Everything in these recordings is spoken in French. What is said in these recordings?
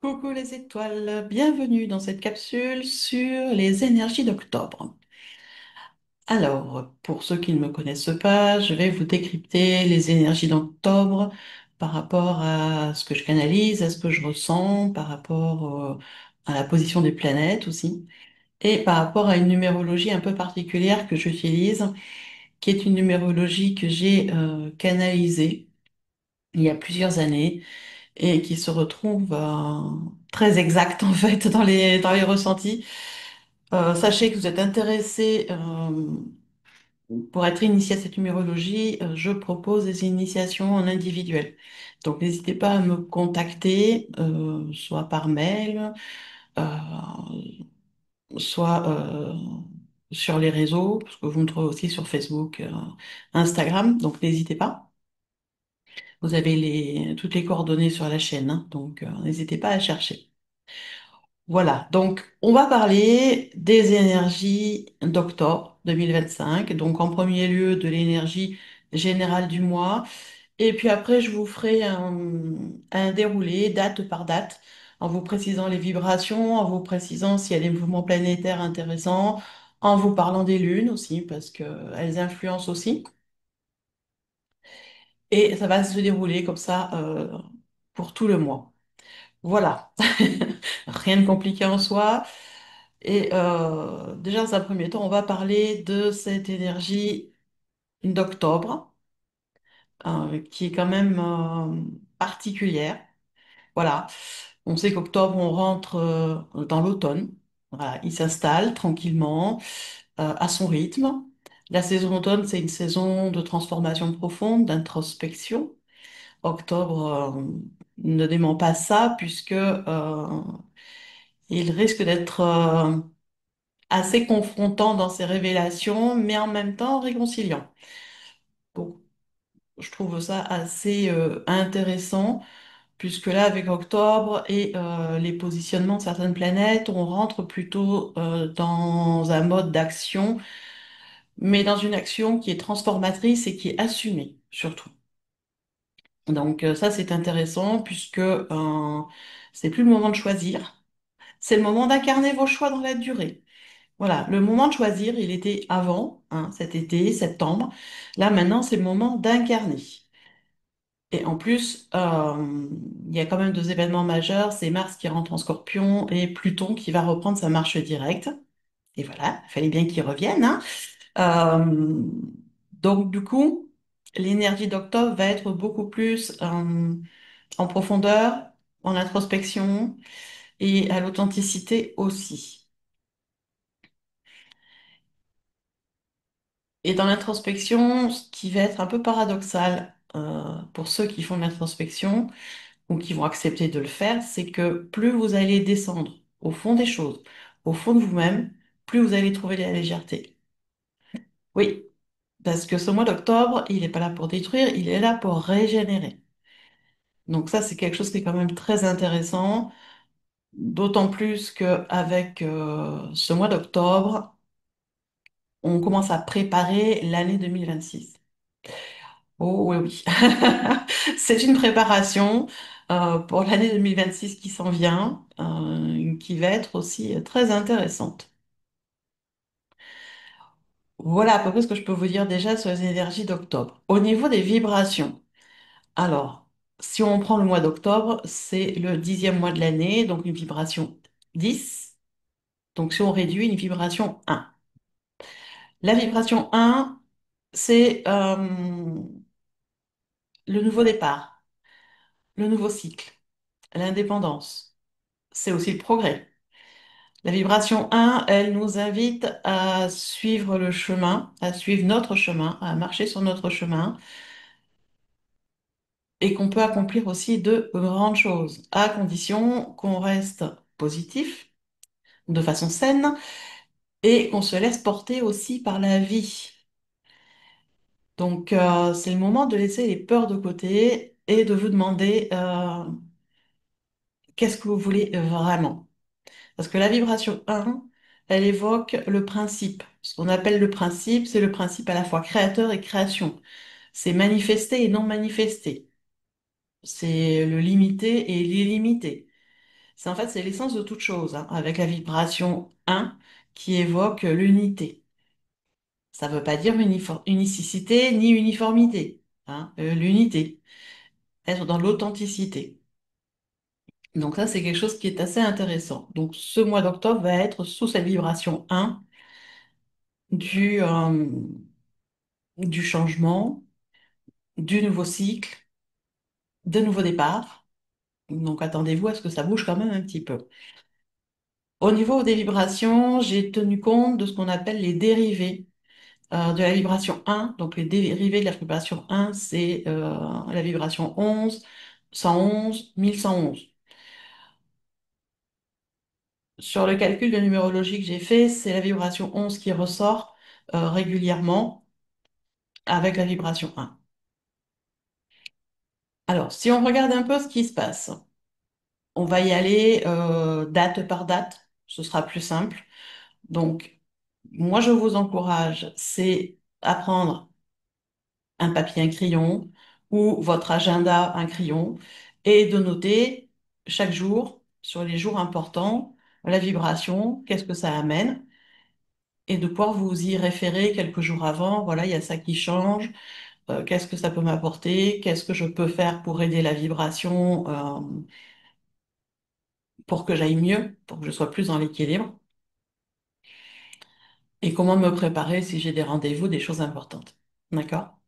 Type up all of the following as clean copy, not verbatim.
Coucou les étoiles, bienvenue dans cette capsule sur les énergies d'octobre. Alors, pour ceux qui ne me connaissent pas, je vais vous décrypter les énergies d'octobre par rapport à ce que je canalise, à ce que je ressens, par rapport à la position des planètes aussi, et par rapport à une numérologie un peu particulière que j'utilise, qui est une numérologie que j'ai canalisée il y a plusieurs années et qui se retrouve très exacte en fait dans les ressentis. Sachez que vous êtes intéressé pour être initié à cette numérologie, je propose des initiations en individuel. Donc n'hésitez pas à me contacter, soit par mail, euh, soit sur les réseaux, parce que vous me trouvez aussi sur Facebook, Instagram, donc n'hésitez pas. Vous avez toutes les coordonnées sur la chaîne, hein, donc n'hésitez pas à chercher. Voilà, donc on va parler des énergies d'octobre 2025. Donc en premier lieu de l'énergie générale du mois. Et puis après, je vous ferai un déroulé date par date en vous précisant les vibrations, en vous précisant s'il y a des mouvements planétaires intéressants, en vous parlant des lunes aussi, parce qu'elles influencent aussi. Et ça va se dérouler comme ça pour tout le mois. Voilà, rien de compliqué en soi. Et déjà, dans un premier temps, on va parler de cette énergie d'octobre, qui est quand même particulière. Voilà, on sait qu'octobre, on rentre dans l'automne. Voilà, il s'installe tranquillement, à son rythme. La saison d'automne, c'est une saison de transformation profonde, d'introspection. Octobre ne dément pas ça, puisque il risque d'être assez confrontant dans ses révélations, mais en même temps réconciliant. Bon, je trouve ça assez intéressant, puisque là, avec Octobre et les positionnements de certaines planètes, on rentre plutôt dans un mode d'action, mais dans une action qui est transformatrice et qui est assumée, surtout. Donc ça, c'est intéressant, puisque c'est plus le moment de choisir, c'est le moment d'incarner vos choix dans la durée. Voilà, le moment de choisir, il était avant, hein, cet été, septembre. Là, maintenant, c'est le moment d'incarner. Et en plus, il y a quand même deux événements majeurs. C'est Mars qui rentre en Scorpion et Pluton qui va reprendre sa marche directe. Et voilà, il fallait bien qu'il revienne, hein. Euh, donc, du coup, l'énergie d'octobre va être beaucoup plus en profondeur, en introspection et à l'authenticité aussi. Et dans l'introspection, ce qui va être un peu paradoxal pour ceux qui font de l'introspection ou qui vont accepter de le faire, c'est que plus vous allez descendre au fond des choses, au fond de vous-même, plus vous allez trouver la légèreté. Oui, parce que ce mois d'octobre, il n'est pas là pour détruire, il est là pour régénérer. Donc ça, c'est quelque chose qui est quand même très intéressant, d'autant plus qu'avec ce mois d'octobre, on commence à préparer l'année 2026. Oh oui, oui. C'est une préparation pour l'année 2026 qui s'en vient, qui va être aussi très intéressante. Voilà à peu près ce que je peux vous dire déjà sur les énergies d'octobre. Au niveau des vibrations, alors, si on prend le mois d'octobre, c'est le 10e mois de l'année, donc une vibration 10. Donc si on réduit une vibration 1. La vibration 1, c'est le nouveau départ, le nouveau cycle, l'indépendance. C'est aussi le progrès. La vibration 1, elle nous invite à suivre le chemin, à suivre notre chemin, à marcher sur notre chemin, et qu'on peut accomplir aussi de grandes choses, à condition qu'on reste positif, de façon saine, et qu'on se laisse porter aussi par la vie. Donc, c'est le moment de laisser les peurs de côté et de vous demander qu'est-ce que vous voulez vraiment. Parce que la vibration 1, elle évoque le principe. Ce qu'on appelle le principe, c'est le principe à la fois créateur et création. C'est manifesté et non manifesté. C'est le limité et l'illimité. En fait, c'est l'essence de toute chose, hein, avec la vibration 1 qui évoque l'unité. Ça ne veut pas dire unicité ni uniformité, hein, l'unité, être dans l'authenticité. Donc ça, c'est quelque chose qui est assez intéressant. Donc ce mois d'octobre va être sous cette vibration 1 du, euh, du changement, du nouveau cycle, de nouveaux départs. Donc attendez-vous à ce que ça bouge quand même un petit peu. Au niveau des vibrations, j'ai tenu compte de ce qu'on appelle les dérivés de la vibration 1. Donc les dérivés de la vibration 1, c'est la vibration 11, 111, 1111. Sur le calcul de numérologie que j'ai fait, c'est la vibration 11 qui ressort régulièrement avec la vibration 1. Alors, si on regarde un peu ce qui se passe, on va y aller date par date, ce sera plus simple. Donc, moi, je vous encourage, c'est à prendre un papier, un crayon, ou votre agenda, un crayon, et de noter chaque jour, sur les jours importants, la vibration, qu'est-ce que ça amène, et de pouvoir vous y référer quelques jours avant. Voilà, il y a ça qui change. Qu'est-ce que ça peut m'apporter? Qu'est-ce que je peux faire pour aider la vibration, pour que j'aille mieux, pour que je sois plus dans l'équilibre? Et comment me préparer si j'ai des rendez-vous, des choses importantes. D'accord?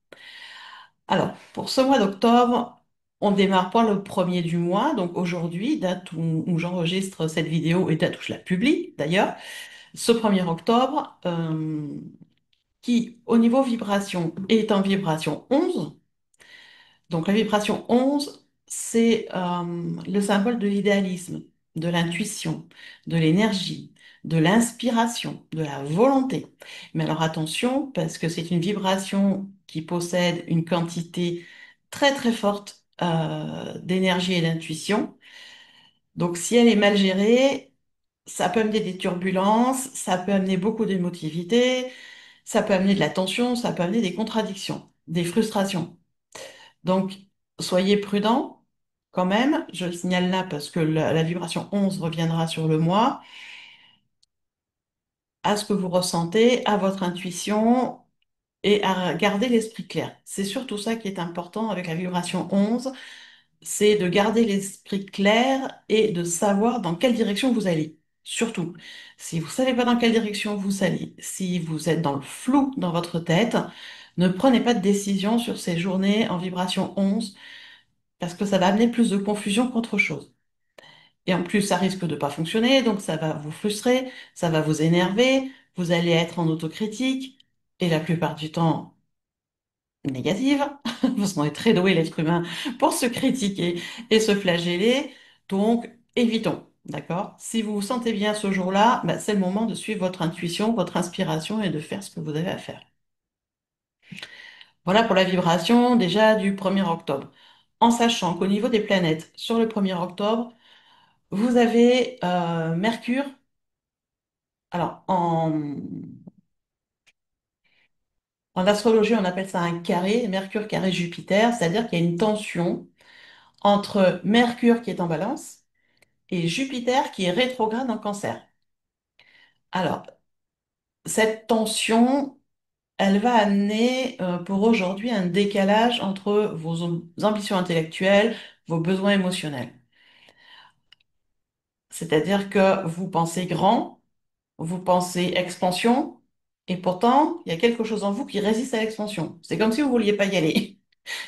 Alors, pour ce mois d'octobre, on démarre pas le premier du mois, donc aujourd'hui, date où j'enregistre cette vidéo et date où je la publie d'ailleurs, ce 1er octobre, qui, au niveau vibration, est en vibration 11. Donc la vibration 11, c'est le symbole de l'idéalisme, de l'intuition, de l'énergie, de l'inspiration, de la volonté. Mais alors attention, parce que c'est une vibration qui possède une quantité très très forte d'énergie et d'intuition. Donc si elle est mal gérée, ça peut amener des turbulences, ça peut amener beaucoup d'émotivité, ça peut amener de la tension, ça peut amener des contradictions, des frustrations. Donc, soyez prudents quand même. Je le signale là parce que la vibration 11 reviendra sur le mois, à ce que vous ressentez, à votre intuition et à garder l'esprit clair. C'est surtout ça qui est important avec la vibration 11, c'est de garder l'esprit clair et de savoir dans quelle direction vous allez. Surtout, si vous ne savez pas dans quelle direction vous allez, si vous êtes dans le flou dans votre tête, ne prenez pas de décision sur ces journées en vibration 11 parce que ça va amener plus de confusion qu'autre chose. Et en plus, ça risque de ne pas fonctionner, donc ça va vous frustrer, ça va vous énerver, vous allez être en autocritique, et la plupart du temps négative, parce qu'on est très doué, l'être humain, pour se critiquer et se flageller, donc évitons. D'accord? Si vous vous sentez bien ce jour-là, bah, c'est le moment de suivre votre intuition, votre inspiration et de faire ce que vous avez à faire. Voilà pour la vibration déjà du 1er octobre. En sachant qu'au niveau des planètes, sur le 1er octobre, vous avez Mercure. Alors, en astrologie, on appelle ça un carré, Mercure carré Jupiter, c'est-à-dire qu'il y a une tension entre Mercure qui est en Balance et Jupiter qui est rétrograde en Cancer. Alors, cette tension, elle va amener pour aujourd'hui un décalage entre vos ambitions intellectuelles, vos besoins émotionnels. C'est-à-dire que vous pensez grand, vous pensez expansion, et pourtant, il y a quelque chose en vous qui résiste à l'expansion. C'est comme si vous ne vouliez pas y aller.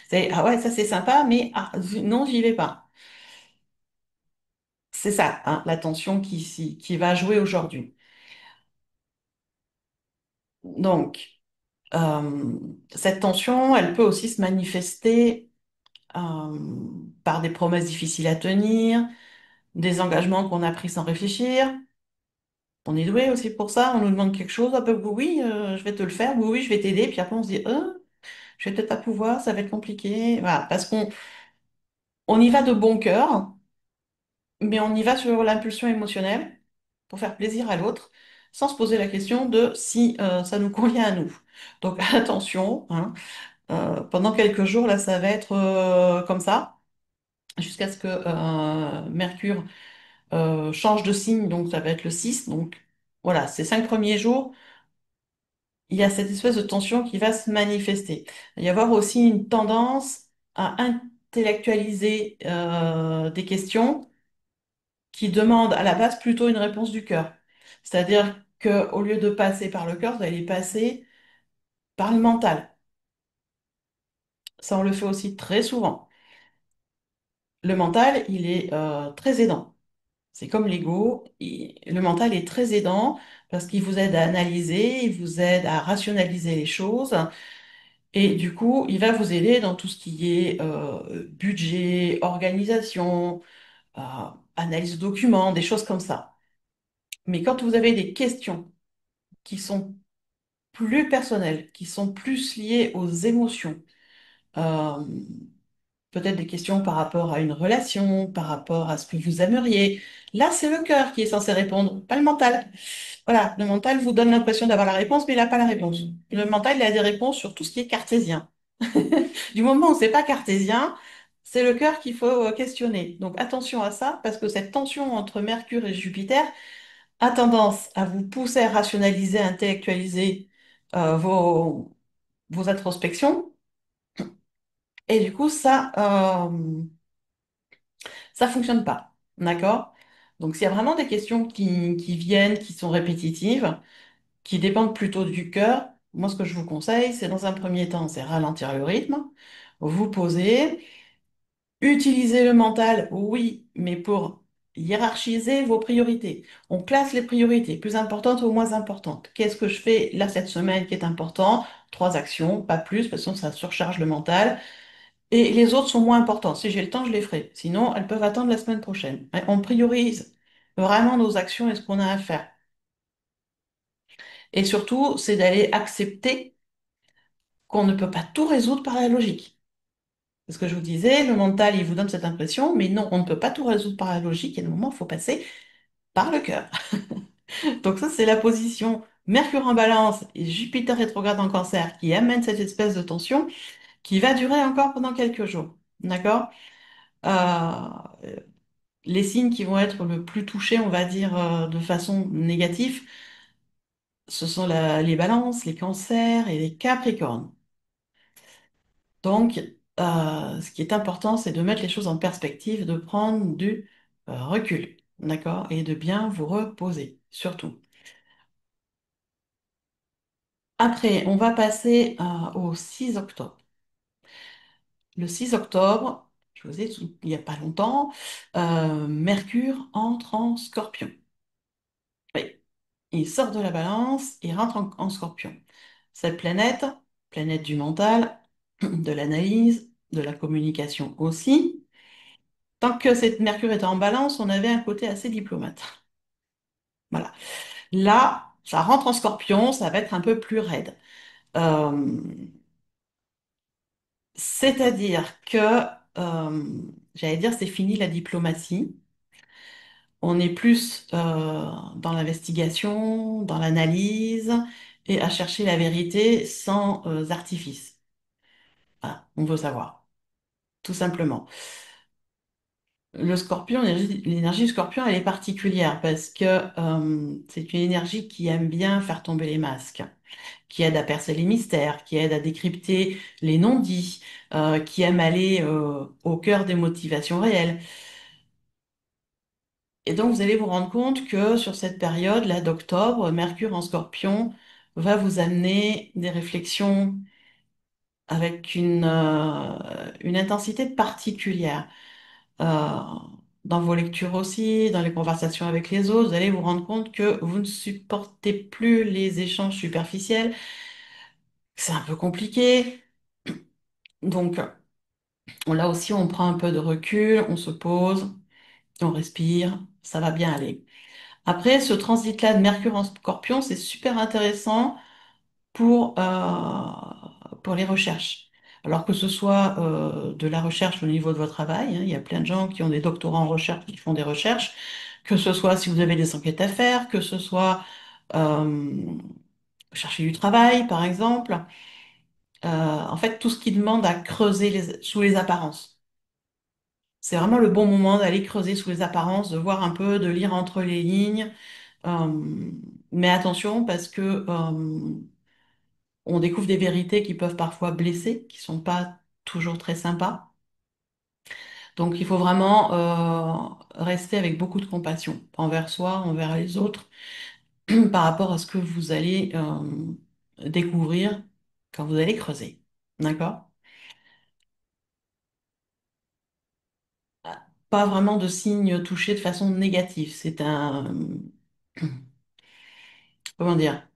C'est, ah ouais, ça c'est sympa, mais ah, non, j'y vais pas. C'est ça, hein, la tension qui va jouer aujourd'hui. Donc, euh, cette tension, elle peut aussi se manifester par des promesses difficiles à tenir, des engagements qu'on a pris sans réfléchir. On est doué aussi pour ça, on nous demande quelque chose, ah ben oui, oui, je vais te le faire, oui, oui, je vais t'aider, puis après on se dit, je vais peut-être pas pouvoir, ça va être compliqué. Voilà, parce qu'on y va de bon cœur, mais on y va sur l'impulsion émotionnelle pour faire plaisir à l'autre, sans se poser la question de si ça nous convient à nous. Donc attention, hein, pendant quelques jours, là, ça va être comme ça, jusqu'à ce que Mercure change de signe, donc ça va être le 6. Donc voilà, ces 5 premiers jours, il y a cette espèce de tension qui va se manifester. Il va y avoir aussi une tendance à intellectualiser des questions qui demandent à la base plutôt une réponse du cœur. C'est-à-dire qu'au lieu de passer par le cœur, vous allez passer par le mental. Ça, on le fait aussi très souvent. Le mental, il est très aidant. C'est comme l'ego. Le mental est très aidant parce qu'il vous aide à analyser, il vous aide à rationaliser les choses. Et du coup, il va vous aider dans tout ce qui est budget, organisation, euh, analyse de documents, des choses comme ça. Mais quand vous avez des questions qui sont plus personnelles, qui sont plus liées aux émotions, euh, peut-être des questions par rapport à une relation, par rapport à ce que vous aimeriez. Là, c'est le cœur qui est censé répondre, pas le mental. Voilà, le mental vous donne l'impression d'avoir la réponse, mais il n'a pas la réponse. Le mental, il a des réponses sur tout ce qui est cartésien. Du moment où c'est pas cartésien, c'est le cœur qu'il faut questionner. Donc attention à ça, parce que cette tension entre Mercure et Jupiter a tendance à vous pousser à rationaliser, à intellectualiser vos introspections. Et du coup, ça fonctionne pas. D'accord? Donc, s'il y a vraiment des questions qui viennent, qui sont répétitives, qui dépendent plutôt du cœur, moi, ce que je vous conseille, c'est dans un premier temps, c'est ralentir le rythme, vous poser, utiliser le mental, oui, mais pour hiérarchiser vos priorités. On classe les priorités, plus importantes ou moins importantes. Qu'est-ce que je fais là cette semaine qui est important? 3 actions, pas plus, parce que sinon ça surcharge le mental. Et les autres sont moins importants. Si j'ai le temps, je les ferai. Sinon, elles peuvent attendre la semaine prochaine. Ouais, on priorise vraiment nos actions et ce qu'on a à faire. Et surtout, c'est d'aller accepter qu'on ne peut pas tout résoudre par la logique. Parce que je vous disais, le mental, il vous donne cette impression, mais non, on ne peut pas tout résoudre par la logique. Et à un moment, il faut passer par le cœur. Donc ça, c'est la position Mercure en balance et Jupiter rétrograde en cancer qui amène cette espèce de tension qui va durer encore pendant quelques jours. D'accord? Euh, les signes qui vont être le plus touchés, on va dire, de façon négative, ce sont les balances, les cancers et les capricornes. Donc, ce qui est important, c'est de mettre les choses en perspective, de prendre du recul, d'accord? Et de bien vous reposer, surtout. Après, on va passer au 6 octobre. Le 6 octobre, je vous ai dit il n'y a pas longtemps, Mercure entre en Scorpion. Oui, il sort de la balance, il rentre en Scorpion. Cette planète, planète du mental, de l'analyse, de la communication aussi. Tant que cette Mercure était en balance, on avait un côté assez diplomate. Voilà. Là, ça rentre en Scorpion, ça va être un peu plus raide. Euh, C'est-à-dire que, j'allais dire, c'est fini la diplomatie. On est plus dans l'investigation, dans l'analyse et à chercher la vérité sans artifice. Voilà, on veut savoir, tout simplement. Le scorpion, l'énergie du scorpion, elle est particulière parce que c'est une énergie qui aime bien faire tomber les masques, qui aide à percer les mystères, qui aide à décrypter les non-dits, qui aime aller au cœur des motivations réelles. Et donc, vous allez vous rendre compte que sur cette période, là, d'octobre, Mercure en Scorpion va vous amener des réflexions avec une intensité particulière. Euh, Dans vos lectures aussi, dans les conversations avec les autres, vous allez vous rendre compte que vous ne supportez plus les échanges superficiels. C'est un peu compliqué. Donc, là aussi, on prend un peu de recul, on se pose, on respire, ça va bien aller. Après, ce transit-là de Mercure en Scorpion, c'est super intéressant pour les recherches. Alors que ce soit de la recherche au niveau de votre travail, hein, il y a plein de gens qui ont des doctorats en recherche qui font des recherches, que ce soit si vous avez des enquêtes à faire, que ce soit euh, chercher du travail, par exemple. En fait, tout ce qui demande à creuser sous les apparences. c'est vraiment le bon moment d'aller creuser sous les apparences, de voir un peu, de lire entre les lignes. Euh, mais attention parce que on découvre des vérités qui peuvent parfois blesser, qui sont pas toujours très sympas. Donc il faut vraiment rester avec beaucoup de compassion envers soi, envers les autres, par rapport à ce que vous allez découvrir quand vous allez creuser. D'accord? Pas vraiment de signes touchés de façon négative. C'est un, comment dire,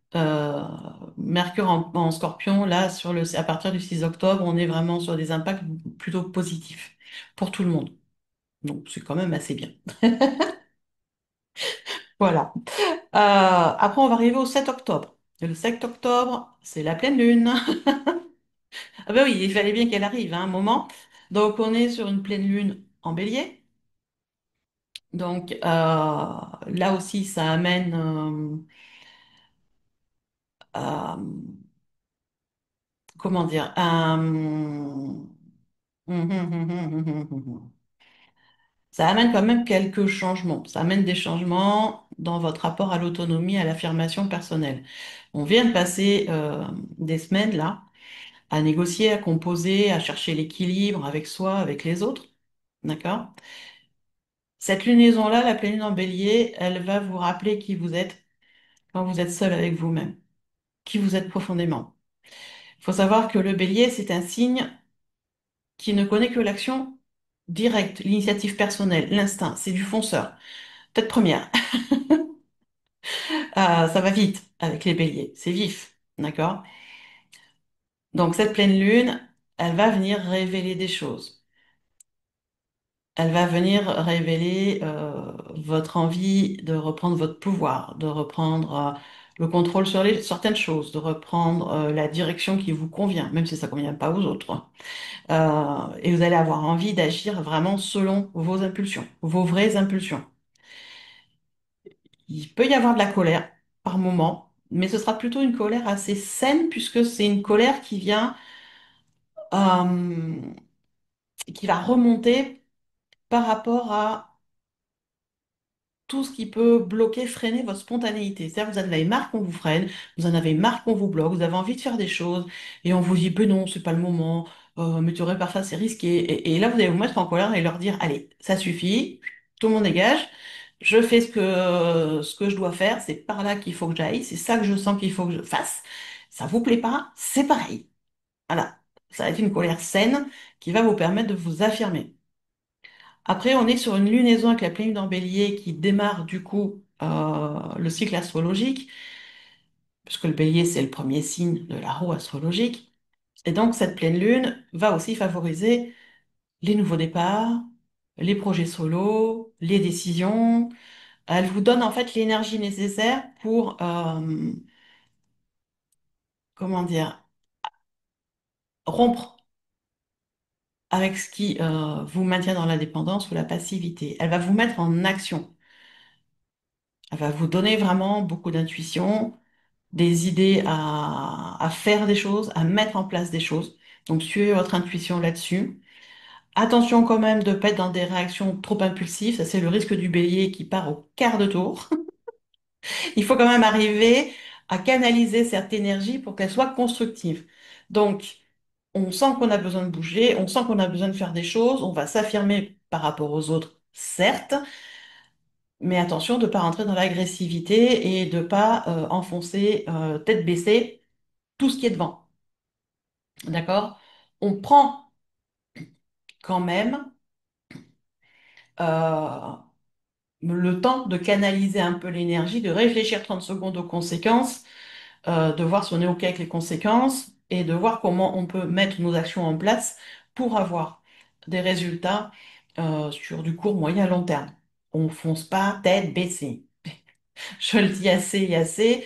Mercure en Scorpion, là, à partir du 6 octobre, on est vraiment sur des impacts plutôt positifs pour tout le monde. Donc c'est quand même assez bien. Voilà. Après, on va arriver au 7 octobre. Et le 7 octobre, c'est la pleine lune. Ah ben oui, il fallait bien qu'elle arrive à un moment. Donc on est sur une pleine lune en bélier. Donc là aussi, ça amène euh, comment dire, ça amène quand même quelques changements. Ça amène des changements dans votre rapport à l'autonomie, à l'affirmation personnelle. On vient de passer des semaines là à négocier, à composer, à chercher l'équilibre avec soi, avec les autres. D'accord? Cette lunaison-là, la pleine lune en bélier, elle va vous rappeler qui vous êtes quand vous êtes seul avec vous-même, qui vous êtes profondément. Il faut savoir que le bélier, c'est un signe qui ne connaît que l'action directe, l'initiative personnelle, l'instinct. C'est du fonceur. Tête première. Ça va vite avec les béliers. C'est vif. D'accord? Donc cette pleine lune, elle va venir révéler des choses. Elle va venir révéler votre envie de reprendre votre pouvoir, de reprendre le contrôle sur certaines choses, de reprendre la direction qui vous convient, même si ça ne convient pas aux autres. Et vous allez avoir envie d'agir vraiment selon vos impulsions, vos vraies impulsions. Il peut y avoir de la colère par moment, mais ce sera plutôt une colère assez saine puisque c'est une colère euh, qui va remonter par rapport à tout ce qui peut bloquer, freiner votre spontanéité. C'est-à-dire que vous en avez marre qu'on vous freine, vous en avez marre qu'on vous bloque, vous avez envie de faire des choses, et on vous dit, ben non, c'est pas le moment, mais tu aurais parfois, c'est risqué. Et là, vous allez vous mettre en colère et leur dire, allez, ça suffit, tout le monde dégage, je fais ce que je dois faire, c'est par là qu'il faut que j'aille, c'est ça que je sens qu'il faut que je fasse. Ça vous plaît pas, c'est pareil. Voilà. Ça va être une colère saine qui va vous permettre de vous affirmer. Après, on est sur une lunaison avec la pleine lune en bélier qui démarre du coup le cycle astrologique, puisque le bélier, c'est le premier signe de la roue astrologique. Et donc, cette pleine lune va aussi favoriser les nouveaux départs, les projets solo, les décisions. Elle vous donne en fait l'énergie nécessaire pour, comment dire, rompre avec ce qui vous maintient dans la dépendance ou la passivité. Elle va vous mettre en action. Elle va vous donner vraiment beaucoup d'intuition, des idées à faire des choses, à mettre en place des choses. Donc suivez votre intuition là-dessus. Attention quand même de ne pas être dans des réactions trop impulsives. Ça, c'est le risque du bélier qui part au quart de tour. Il faut quand même arriver à canaliser cette énergie pour qu'elle soit constructive. Donc, on sent qu'on a besoin de bouger, on sent qu'on a besoin de faire des choses, on va s'affirmer par rapport aux autres, certes, mais attention de ne pas rentrer dans l'agressivité et de ne pas enfoncer tête baissée tout ce qui est devant. D'accord? On prend quand même euh, le temps de canaliser un peu l'énergie, de réfléchir 30 secondes aux conséquences, de voir si on est OK avec les conséquences et de voir comment on peut mettre nos actions en place pour avoir des résultats sur du court, moyen, long terme. On fonce pas tête baissée. Je le dis assez et assez,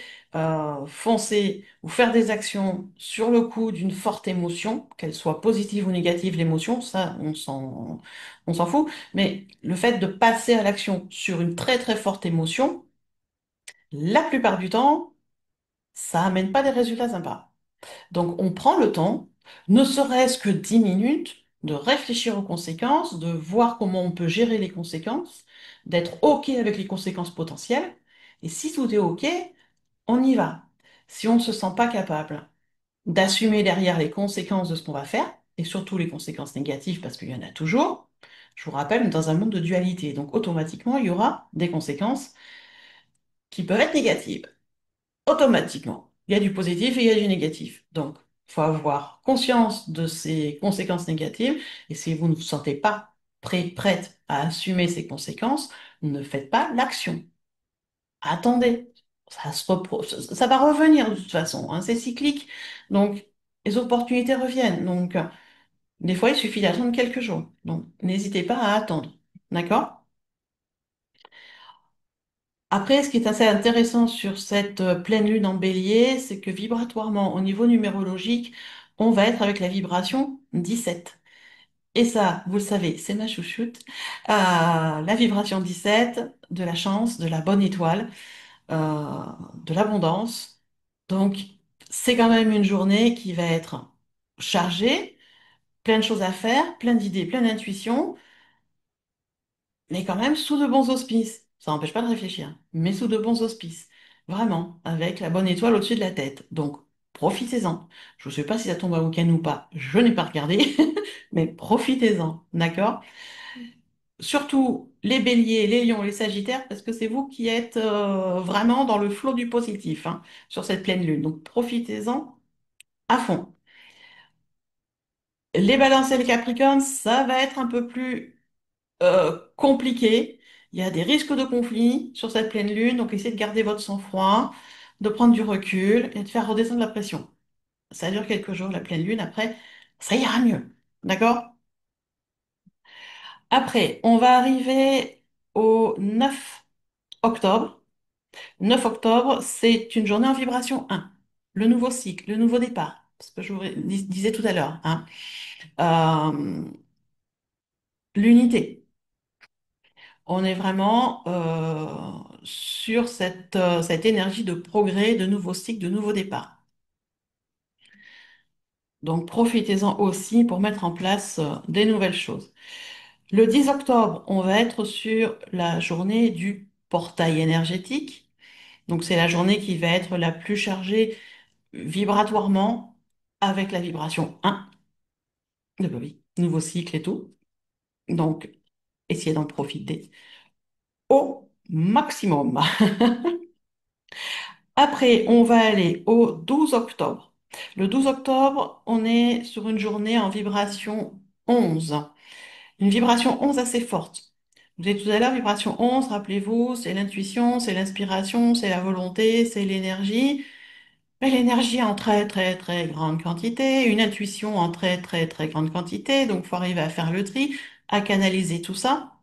foncer ou faire des actions sur le coup d'une forte émotion, qu'elle soit positive ou négative, l'émotion, ça, on s'en fout. Mais le fait de passer à l'action sur une très très forte émotion, la plupart du temps, ça amène pas des résultats sympas. Donc on prend le temps, ne serait-ce que 10 minutes, de réfléchir aux conséquences, de voir comment on peut gérer les conséquences, d'être OK avec les conséquences potentielles. Et si tout est OK, on y va. Si on ne se sent pas capable d'assumer derrière les conséquences de ce qu'on va faire, et surtout les conséquences négatives, parce qu'il y en a toujours, je vous rappelle, on est dans un monde de dualité, donc automatiquement, il y aura des conséquences qui peuvent être négatives. Automatiquement. Il y a du positif et il y a du négatif. Donc, il faut avoir conscience de ces conséquences négatives, et si vous ne vous sentez pas prêt, prête à assumer ces conséquences, ne faites pas l'action. Attendez, ça va revenir de toute façon, hein, c'est cyclique. Donc, les opportunités reviennent. Donc, des fois, il suffit d'attendre quelques jours. Donc, n'hésitez pas à attendre. D'accord? Après, ce qui est assez intéressant sur cette pleine lune en bélier, c'est que vibratoirement, au niveau numérologique, on va être avec la vibration 17. Et ça, vous le savez, c'est ma chouchoute. La vibration 17, de la chance, de la bonne étoile, de l'abondance. Donc, c'est quand même une journée qui va être chargée, plein de choses à faire, plein d'idées, plein d'intuitions, mais quand même sous de bons auspices. Ça n'empêche pas de réfléchir, mais sous de bons auspices. Vraiment, avec la bonne étoile au-dessus de la tête. Donc, profitez-en. Je ne sais pas si ça tombe à week-end ou pas, je n'ai pas regardé, mais profitez-en, d'accord? Surtout les béliers, les lions, les sagittaires, parce que c'est vous qui êtes vraiment dans le flot du positif, hein, sur cette pleine lune. Donc, profitez-en à fond. Les balances et les capricornes, ça va être un peu plus compliqué. Il y a des risques de conflit sur cette pleine lune, donc essayez de garder votre sang-froid, de prendre du recul et de faire redescendre la pression. Ça dure quelques jours, la pleine lune, après, ça ira mieux. D'accord? Après, on va arriver au 9 octobre. 9 octobre, c'est une journée en vibration 1. Le nouveau cycle, le nouveau départ. Ce que je vous disais tout à l'heure, hein. Euh, L'unité. On est vraiment sur cette énergie de progrès, de nouveau cycle, de nouveau départ. Donc profitez-en aussi pour mettre en place des nouvelles choses. Le 10 octobre, on va être sur la journée du portail énergétique. Donc c'est la journée qui va être la plus chargée vibratoirement avec la vibration 1 de Bobby, nouveau cycle et tout. Donc essayez d'en profiter au maximum. Après, on va aller au 12 octobre. Le 12 octobre, on est sur une journée en vibration 11. Une vibration 11 assez forte. Vous avez tout à l'heure, vibration 11, rappelez-vous, c'est l'intuition, c'est l'inspiration, c'est la volonté, c'est l'énergie. Mais l'énergie en très très très grande quantité, une intuition en très très très grande quantité, donc il faut arriver à faire le tri, à canaliser tout ça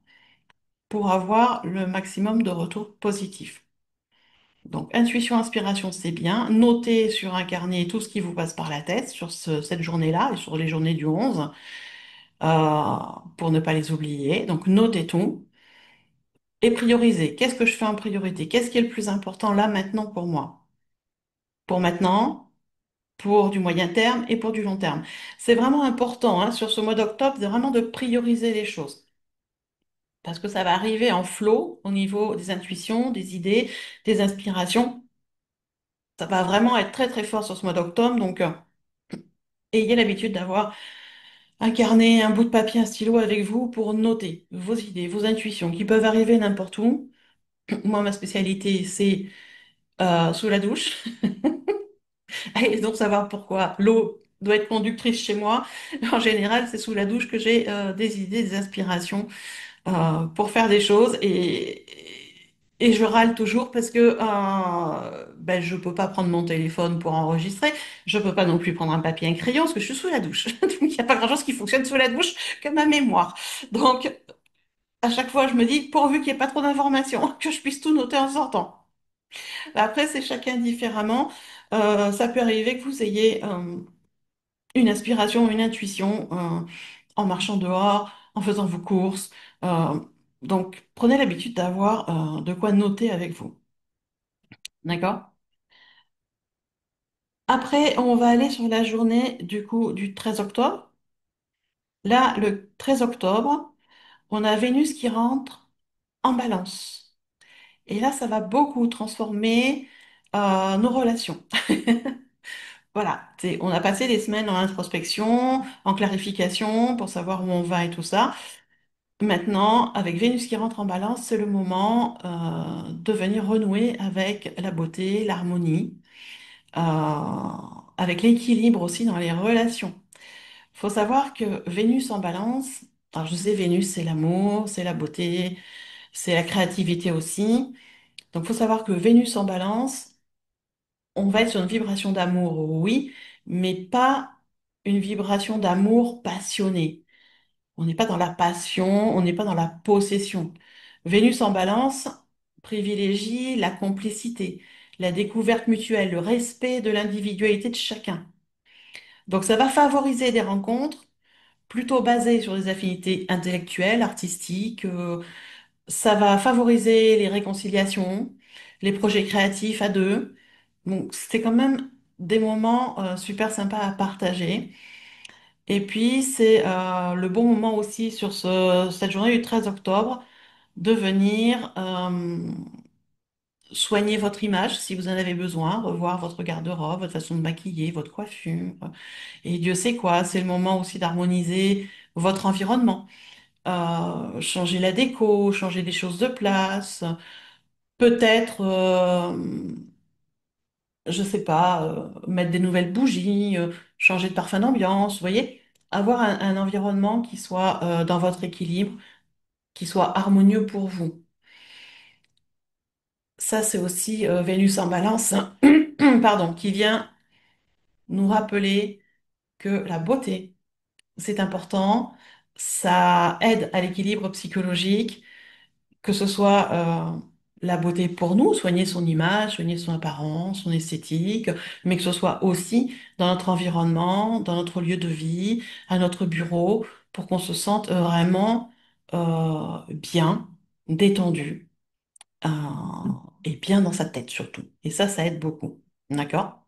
pour avoir le maximum de retours positifs. Donc, intuition, inspiration, c'est bien. Notez sur un carnet tout ce qui vous passe par la tête sur cette journée-là et sur les journées du 11 euh, pour ne pas les oublier. Donc, notez tout et priorisez. Qu'est-ce que je fais en priorité? Qu'est-ce qui est le plus important là maintenant pour moi? Pour maintenant, pour du moyen terme et pour du long terme. C'est vraiment important hein, sur ce mois d'octobre, vraiment de prioriser les choses. Parce que ça va arriver en flot au niveau des intuitions, des idées, des inspirations. Ça va vraiment être très très fort sur ce mois d'octobre. Donc, ayez l'habitude d'avoir un carnet, un bout de papier, un stylo avec vous pour noter vos idées, vos intuitions qui peuvent arriver n'importe où. Moi, ma spécialité, c'est sous la douche. Et donc, savoir pourquoi l'eau doit être conductrice chez moi. En général, c'est sous la douche que j'ai des idées, des inspirations pour faire des choses. Et je râle toujours parce que ben, je peux pas prendre mon téléphone pour enregistrer. Je peux pas non plus prendre un papier et un crayon parce que je suis sous la douche. Donc, il n'y a pas grand-chose qui fonctionne sous la douche que ma mémoire. Donc, à chaque fois, je me dis, pourvu qu'il n'y ait pas trop d'informations, que je puisse tout noter en sortant. Après, c'est chacun différemment. Ça peut arriver que vous ayez une inspiration, une intuition en marchant dehors, en faisant vos courses. Euh, donc, prenez l'habitude d'avoir de quoi noter avec vous. D'accord? Après, on va aller sur la journée du coup du 13 octobre. Là, le 13 octobre, on a Vénus qui rentre en Balance. Et là, ça va beaucoup transformer nos relations. Voilà, on a passé des semaines en introspection, en clarification pour savoir où on va et tout ça. Maintenant, avec Vénus qui rentre en Balance, c'est le moment de venir renouer avec la beauté, l'harmonie, euh, avec l'équilibre aussi dans les relations. Faut savoir que Vénus en Balance, alors je sais, Vénus c'est l'amour, c'est la beauté, c'est la créativité aussi. Donc, faut savoir que Vénus en Balance, on va être sur une vibration d'amour, oui, mais pas une vibration d'amour passionné. On n'est pas dans la passion, on n'est pas dans la possession. Vénus en Balance privilégie la complicité, la découverte mutuelle, le respect de l'individualité de chacun. Donc, ça va favoriser des rencontres plutôt basées sur des affinités intellectuelles, artistiques. Ça va favoriser les réconciliations, les projets créatifs à deux. Donc, c'était quand même des moments super sympas à partager. Et puis, c'est le bon moment aussi sur cette journée du 13 octobre de venir soigner votre image si vous en avez besoin, revoir votre garde-robe, votre façon de maquiller, votre coiffure. Et Dieu sait quoi, c'est le moment aussi d'harmoniser votre environnement. Changer la déco, changer des choses de place, peut-être, je sais pas, mettre des nouvelles bougies, changer de parfum d'ambiance, vous voyez, avoir un environnement qui soit dans votre équilibre, qui soit harmonieux pour vous. Ça, c'est aussi Vénus en Balance, pardon, qui vient nous rappeler que la beauté, c'est important, ça aide à l'équilibre psychologique, que ce soit la beauté pour nous, soigner son image, soigner son apparence, son esthétique, mais que ce soit aussi dans notre environnement, dans notre lieu de vie, à notre bureau, pour qu'on se sente vraiment bien, détendu, euh, et bien dans sa tête surtout. Et ça aide beaucoup. D'accord?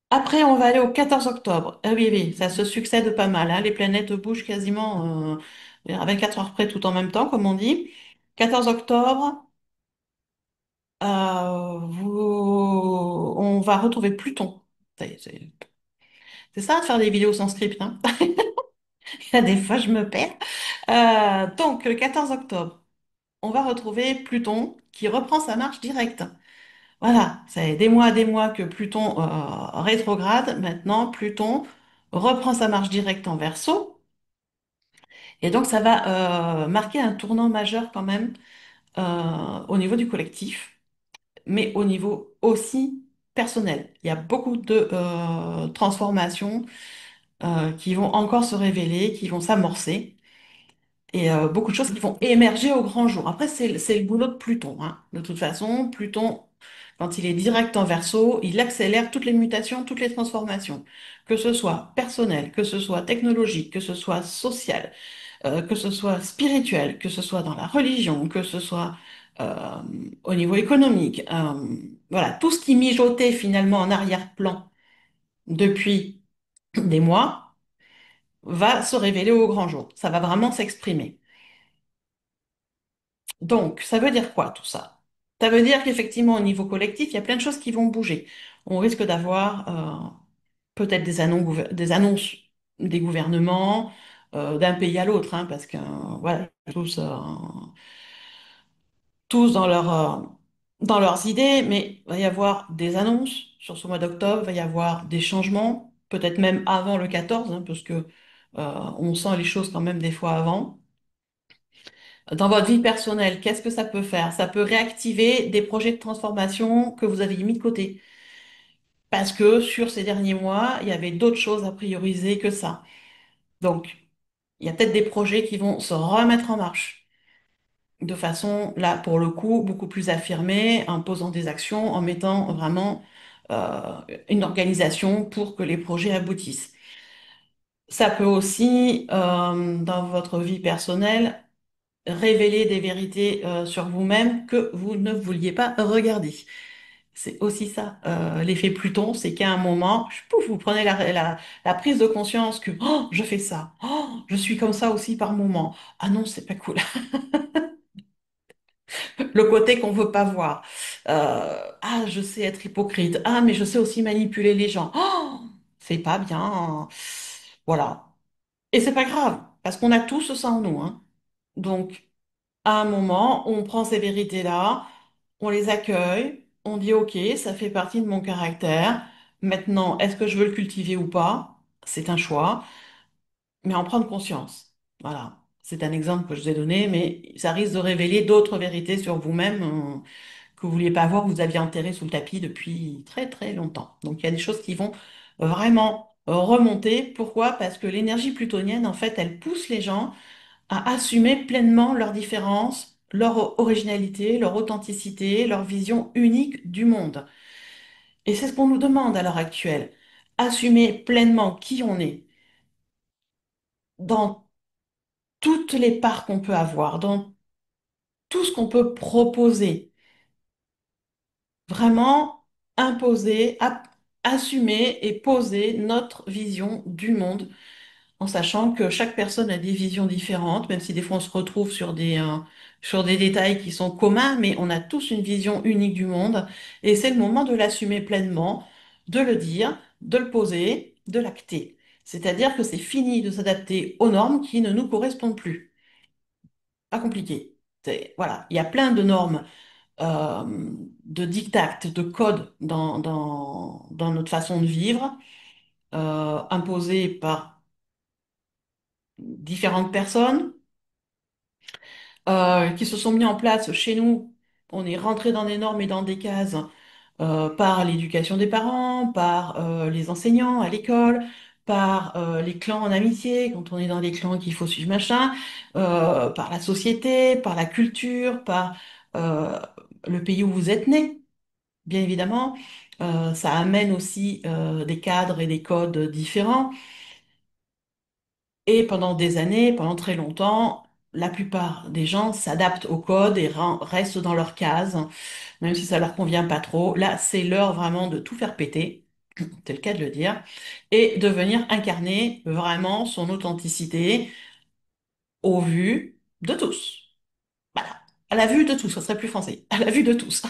Après, on va aller au 14 octobre. Ah oui, oui, ça se succède pas mal, hein. Les planètes bougent quasiment à 24 heures près tout en même temps, comme on dit. 14 octobre, on va retrouver Pluton. C'est c'est- c'est ça de faire des vidéos sans script, hein. Il y a des fois, je me perds. Donc, le 14 octobre, on va retrouver Pluton qui reprend sa marche directe. Voilà, c'est des mois que Pluton rétrograde. Maintenant, Pluton reprend sa marche directe en Verseau. Et donc, ça va marquer un tournant majeur quand même au niveau du collectif, mais au niveau aussi personnel. Il y a beaucoup de transformations qui vont encore se révéler, qui vont s'amorcer, et beaucoup de choses qui vont émerger au grand jour. Après, c'est le boulot de Pluton, hein. De toute façon, Pluton, quand il est direct en Verseau, il accélère toutes les mutations, toutes les transformations, que ce soit personnel, que ce soit technologique, que ce soit social, que ce soit spirituel, que ce soit dans la religion, que ce soit euh, au niveau économique. Voilà, tout ce qui mijotait finalement en arrière-plan depuis des mois va se révéler au grand jour. Ça va vraiment s'exprimer. Donc, ça veut dire quoi tout ça? Ça veut dire qu'effectivement, au niveau collectif, il y a plein de choses qui vont bouger. On risque d'avoir peut-être des annonces des gouvernements d'un pays à l'autre, hein, parce que voilà, tous dans leurs idées, mais il va y avoir des annonces sur ce mois d'octobre, il va y avoir des changements, peut-être même avant le 14, hein, parce que on sent les choses quand même des fois avant. Dans votre vie personnelle, qu'est-ce que ça peut faire? Ça peut réactiver des projets de transformation que vous aviez mis de côté. Parce que sur ces derniers mois, il y avait d'autres choses à prioriser que ça. Donc, il y a peut-être des projets qui vont se remettre en marche de façon, là, pour le coup, beaucoup plus affirmée, en posant des actions, en mettant vraiment euh, une organisation pour que les projets aboutissent. Ça peut aussi, dans votre vie personnelle, révéler des vérités sur vous-même que vous ne vouliez pas regarder. C'est aussi ça. L'effet Pluton, c'est qu'à un moment, pouf, vous prenez la prise de conscience que oh, je fais ça. Oh, je suis comme ça aussi par moment. Ah non, c'est pas cool. Le côté qu'on veut pas voir. Ah, je sais être hypocrite. Ah, mais je sais aussi manipuler les gens. Oh, c'est pas bien. Voilà. Et c'est pas grave, parce qu'on a tous ça en nous, hein. Donc, à un moment, on prend ces vérités-là, on les accueille, on dit OK, ça fait partie de mon caractère. Maintenant, est-ce que je veux le cultiver ou pas? C'est un choix, mais en prendre conscience. Voilà. C'est un exemple que je vous ai donné, mais ça risque de révéler d'autres vérités sur vous-même, que vous vouliez pas voir, que vous aviez enterrées sous le tapis depuis très très longtemps. Donc, il y a des choses qui vont vraiment remonter. Pourquoi? Parce que l'énergie plutonienne, en fait, elle pousse les gens à assumer pleinement leurs différences, leur originalité, leur authenticité, leur vision unique du monde. Et c'est ce qu'on nous demande à l'heure actuelle. Assumer pleinement qui on est dans toutes les parts qu'on peut avoir, dans tout ce qu'on peut proposer. Vraiment imposer, assumer et poser notre vision du monde en sachant que chaque personne a des visions différentes, même si des fois on se retrouve sur des détails qui sont communs, mais on a tous une vision unique du monde, et c'est le moment de l'assumer pleinement, de le dire, de le poser, de l'acter. C'est-à-dire que c'est fini de s'adapter aux normes qui ne nous correspondent plus. Pas compliqué. Voilà, il y a plein de normes, de dictates, de codes dans notre façon de vivre, imposées par différentes personnes qui se sont mis en place chez nous. On est rentré dans des normes et dans des cases par l'éducation des parents, par les enseignants à l'école, par les clans en amitié, quand on est dans des clans qu'il faut suivre machin, par la société, par la culture, par euh, le pays où vous êtes né, bien évidemment. Ça amène aussi des cadres et des codes différents. Et pendant des années, pendant très longtemps, la plupart des gens s'adaptent au code et restent dans leur case, même si ça leur convient pas trop. Là, c'est l'heure vraiment de tout faire péter, c'est le cas de le dire, et de venir incarner vraiment son authenticité au vu de tous. Voilà. À la vue de tous, ça serait plus français. À la vue de tous.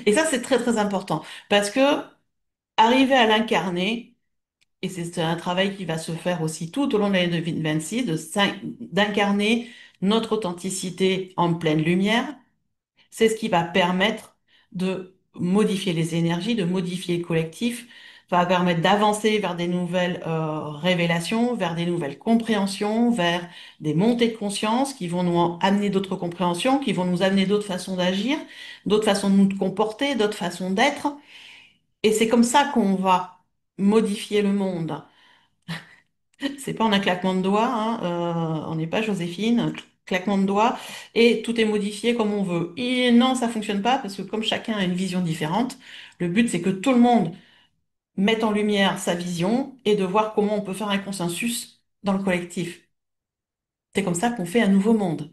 Et ça, c'est très très important parce que arriver à l'incarner, et c'est un travail qui va se faire aussi tout au long de l'année 2026, d'incarner notre authenticité en pleine lumière. C'est ce qui va permettre de modifier les énergies, de modifier le collectif, va permettre d'avancer vers des nouvelles révélations, vers des nouvelles compréhensions, vers des montées de conscience qui vont nous amener d'autres compréhensions, qui vont nous amener d'autres façons d'agir, d'autres façons de nous comporter, d'autres façons d'être. Et c'est comme ça qu'on va modifier le monde. C'est pas en un claquement de doigts, hein, on n'est pas Joséphine, claquement de doigts, et tout est modifié comme on veut. Et non, ça fonctionne pas parce que comme chacun a une vision différente, le but c'est que tout le monde mette en lumière sa vision et de voir comment on peut faire un consensus dans le collectif. C'est comme ça qu'on fait un nouveau monde.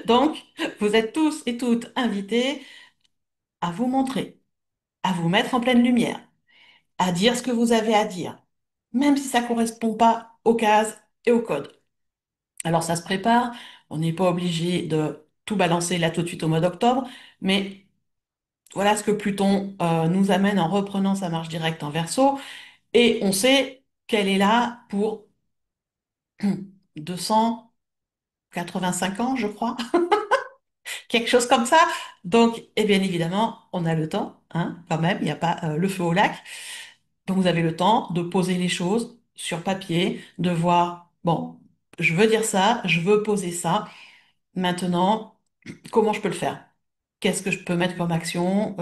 Donc, vous êtes tous et toutes invités à vous montrer, à vous mettre en pleine lumière, à dire ce que vous avez à dire, même si ça correspond pas aux cases et aux codes. Alors ça se prépare, on n'est pas obligé de tout balancer là tout de suite au mois d'octobre, mais voilà ce que Pluton nous amène en reprenant sa marche directe en Verseau, et on sait qu'elle est là pour 285 ans, je crois, quelque chose comme ça. Donc, et bien évidemment, on a le temps, hein, quand même, il n'y a pas le feu au lac. Donc vous avez le temps de poser les choses sur papier, de voir, bon, je veux dire ça, je veux poser ça. Maintenant, comment je peux le faire? Qu'est-ce que je peux mettre comme action?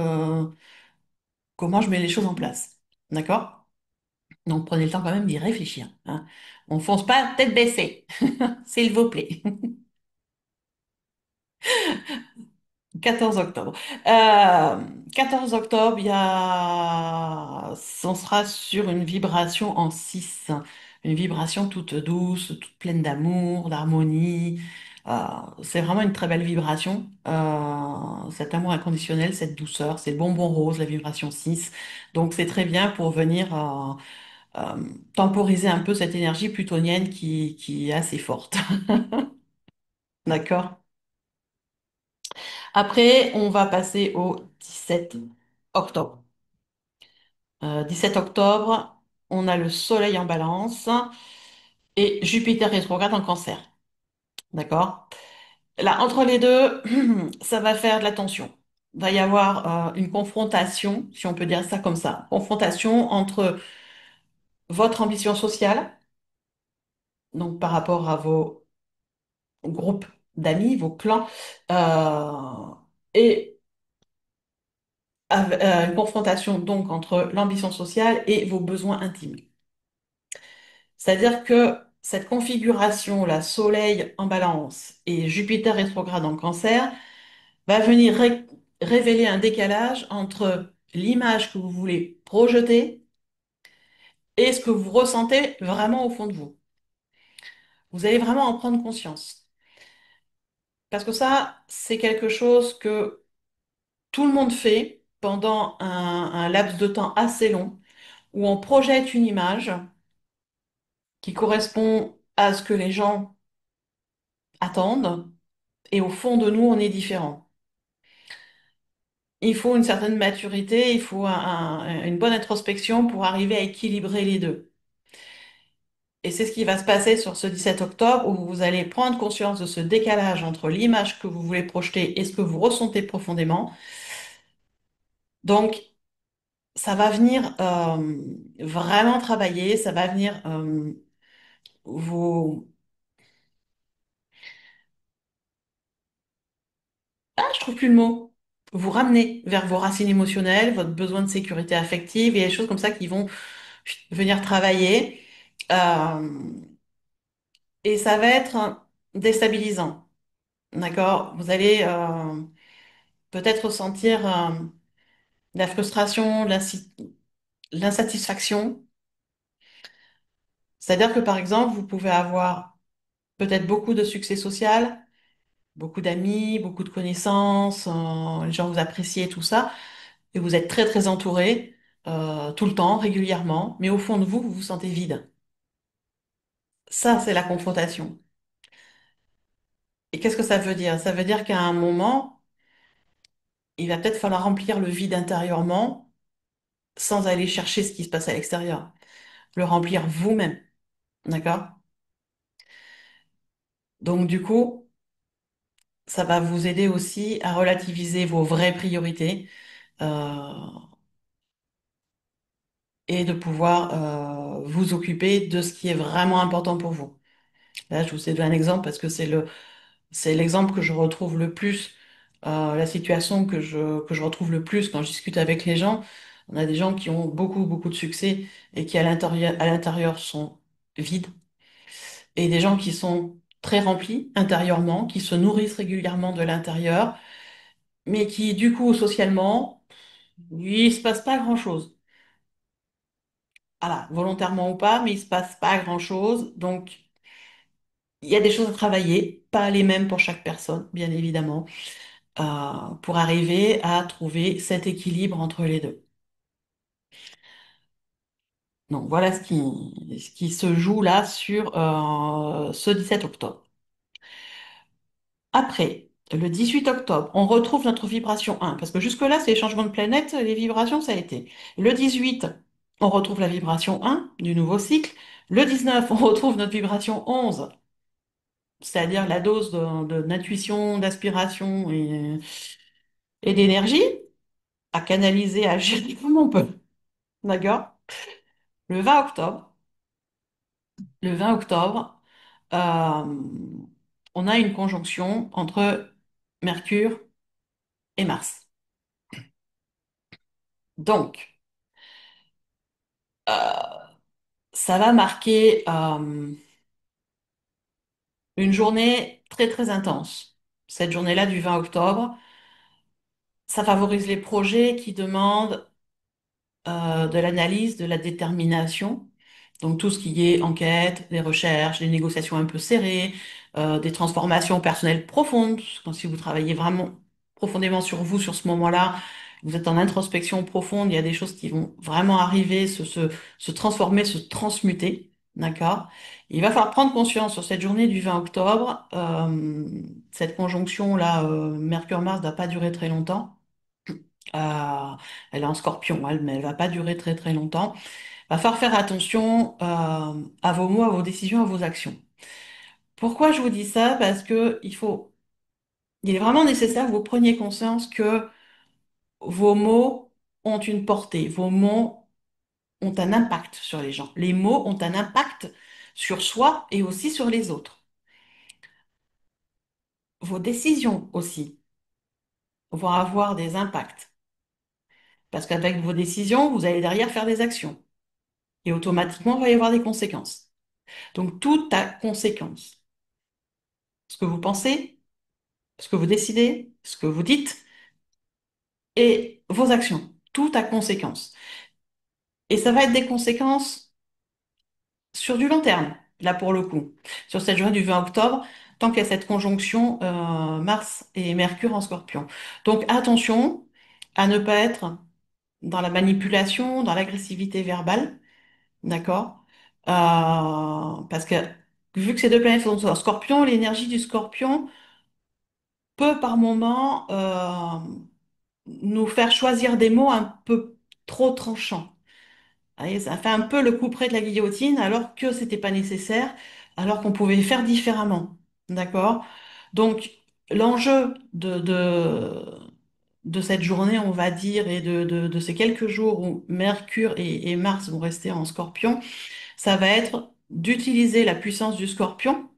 Comment je mets les choses en place? D'accord? Donc prenez le temps quand même d'y réfléchir, hein. On fonce pas tête baissée, s'il vous plaît. 14 octobre. 14 octobre, on sera sur une vibration en 6, une vibration toute douce, toute pleine d'amour, d'harmonie. C'est vraiment une très belle vibration. Cet amour inconditionnel, cette douceur, c'est le bonbon rose, la vibration 6. Donc c'est très bien pour venir temporiser un peu cette énergie plutonienne qui est assez forte. D'accord? Après, on va passer au 17 octobre. 17 octobre, on a le Soleil en Balance et Jupiter rétrograde en Cancer. D'accord? Là, entre les deux, ça va faire de la tension. Il va y avoir une confrontation, si on peut dire ça comme ça, confrontation entre votre ambition sociale, donc par rapport à vos groupes d'amis, vos clans, euh, et une confrontation donc entre l'ambition sociale et vos besoins intimes. C'est-à-dire que cette configuration, la Soleil en Balance et Jupiter rétrograde en Cancer, va venir révéler un décalage entre l'image que vous voulez projeter et ce que vous ressentez vraiment au fond de vous. Vous allez vraiment en prendre conscience. Parce que ça, c'est quelque chose que tout le monde fait pendant un laps de temps assez long, où on projette une image qui correspond à ce que les gens attendent, et au fond de nous, on est différent. Il faut une certaine maturité, il faut une bonne introspection pour arriver à équilibrer les deux. Et c'est ce qui va se passer sur ce 17 octobre où vous allez prendre conscience de ce décalage entre l'image que vous voulez projeter et ce que vous ressentez profondément. Donc, ça va venir vraiment travailler, ça va venir vous... Ah, je trouve plus le mot. Vous ramener vers vos racines émotionnelles, votre besoin de sécurité affective et des choses comme ça qui vont venir travailler. Euh, et ça va être déstabilisant. D'accord? Vous allez peut-être ressentir de la frustration, de l'insatisfaction. C'est-à-dire que par exemple, vous pouvez avoir peut-être beaucoup de succès social, beaucoup d'amis, beaucoup de connaissances, les gens vous apprécient, tout ça, et vous êtes très très entouré tout le temps, régulièrement, mais au fond de vous, vous vous sentez vide. Ça, c'est la confrontation. Et qu'est-ce que ça veut dire? Ça veut dire qu'à un moment, il va peut-être falloir remplir le vide intérieurement sans aller chercher ce qui se passe à l'extérieur. Le remplir vous-même. D'accord? Donc du coup, ça va vous aider aussi à relativiser vos vraies priorités euh, et de pouvoir vous occuper de ce qui est vraiment important pour vous. Là, je vous ai donné un exemple parce que c'est l'exemple que je retrouve le plus, la situation que je retrouve le plus quand je discute avec les gens. On a des gens qui ont beaucoup de succès et qui à l'intérieur sont vides, et des gens qui sont très remplis intérieurement, qui se nourrissent régulièrement de l'intérieur, mais qui, du coup, socialement, il se passe pas grand-chose. Voilà, volontairement ou pas, mais il se passe pas grand-chose. Donc, il y a des choses à travailler, pas les mêmes pour chaque personne, bien évidemment, pour arriver à trouver cet équilibre entre les deux. Donc, voilà ce qui se joue là sur ce 17 octobre. Après, le 18 octobre, on retrouve notre vibration 1, parce que jusque-là, c'est les changements de planète, les vibrations, ça a été. Le 18, on retrouve la vibration 1 du nouveau cycle. Le 19, on retrouve notre vibration 11, c'est-à-dire la dose d'intuition, d'aspiration et d'énergie à canaliser, à gérer comme on peut. D'accord? Le 20 octobre, le 20 octobre, euh, on a une conjonction entre Mercure et Mars. Donc, euh, ça va marquer une journée très intense. Cette journée-là du 20 octobre, ça favorise les projets qui demandent de l'analyse, de la détermination. Donc tout ce qui est enquête, des recherches, des négociations un peu serrées, des transformations personnelles profondes. Quand si vous travaillez vraiment profondément sur vous sur ce moment-là, vous êtes en introspection profonde, il y a des choses qui vont vraiment arriver, se transformer, se transmuter. D'accord? Il va falloir prendre conscience sur cette journée du 20 octobre, cette conjonction-là, Mercure-Mars, ne va pas durer très longtemps. Euh, Elle est en Scorpion, elle, mais elle va pas durer très très longtemps. Va falloir faire attention à vos mots, à vos décisions, à vos actions. Pourquoi je vous dis ça? Parce que il est vraiment nécessaire que vous preniez conscience que vos mots ont une portée, vos mots ont un impact sur les gens. Les mots ont un impact sur soi et aussi sur les autres. Vos décisions aussi vont avoir des impacts. Parce qu'avec vos décisions, vous allez derrière faire des actions. Et automatiquement, il va y avoir des conséquences. Donc, tout a conséquence. Ce que vous pensez, ce que vous décidez, ce que vous dites et vos actions. Tout a conséquence. Et ça va être des conséquences sur du long terme, là pour le coup. Sur cette journée du 20 octobre, tant qu'il y a cette conjonction Mars et Mercure en Scorpion. Donc attention à ne pas être dans la manipulation, dans l'agressivité verbale, d'accord? Parce que vu que ces deux planètes sont en Scorpion, l'énergie du Scorpion peut par moment nous faire choisir des mots un peu trop tranchants. Vous voyez, ça fait un peu le coup près de la guillotine alors que c'était pas nécessaire, alors qu'on pouvait faire différemment. D'accord? Donc, l'enjeu de cette journée, on va dire, et de ces quelques jours où Mercure et Mars vont rester en Scorpion, ça va être d'utiliser la puissance du Scorpion,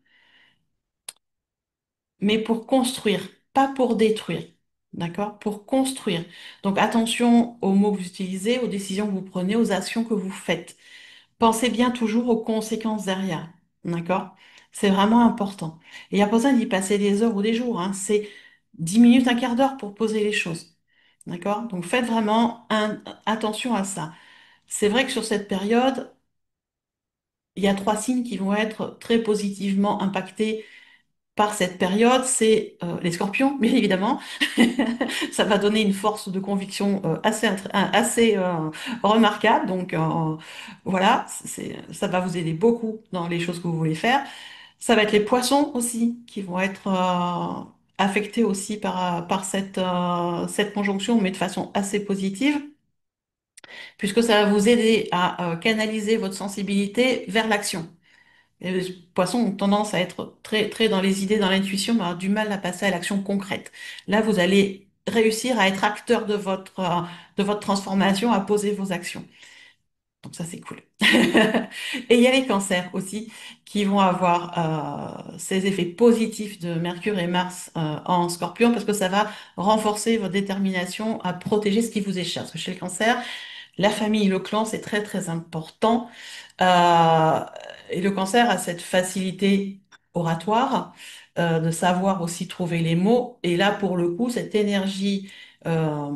mais pour construire, pas pour détruire. D'accord? Pour construire. Donc, attention aux mots que vous utilisez, aux décisions que vous prenez, aux actions que vous faites. Pensez bien toujours aux conséquences derrière. D'accord? C'est vraiment important. Et il n'y a pas besoin d'y passer des heures ou des jours, hein. C'est 10 minutes, un quart d'heure pour poser les choses. D'accord? Donc faites vraiment attention à ça. C'est vrai que sur cette période, il y a trois signes qui vont être très positivement impactés par cette période, c'est les scorpions, bien évidemment. Ça va donner une force de conviction assez remarquable. Donc voilà, ça va vous aider beaucoup dans les choses que vous voulez faire. Ça va être les poissons aussi qui vont être affectés aussi par cette conjonction, mais de façon assez positive, puisque ça va vous aider à canaliser votre sensibilité vers l'action. Et les poissons ont tendance à être très, très dans les idées, dans l'intuition, mais avoir du mal à passer à l'action concrète. Là, vous allez réussir à être acteur de votre transformation, à poser vos actions. Donc ça, c'est cool. Et il y a les cancers aussi qui vont avoir ces effets positifs de Mercure et Mars en Scorpion parce que ça va renforcer votre détermination à protéger ce qui vous échappe. Parce que chez le cancer, la famille, le clan, c'est très, très important. Euh, et le cancer a cette facilité oratoire, de savoir aussi trouver les mots. Et là, pour le coup, cette énergie euh,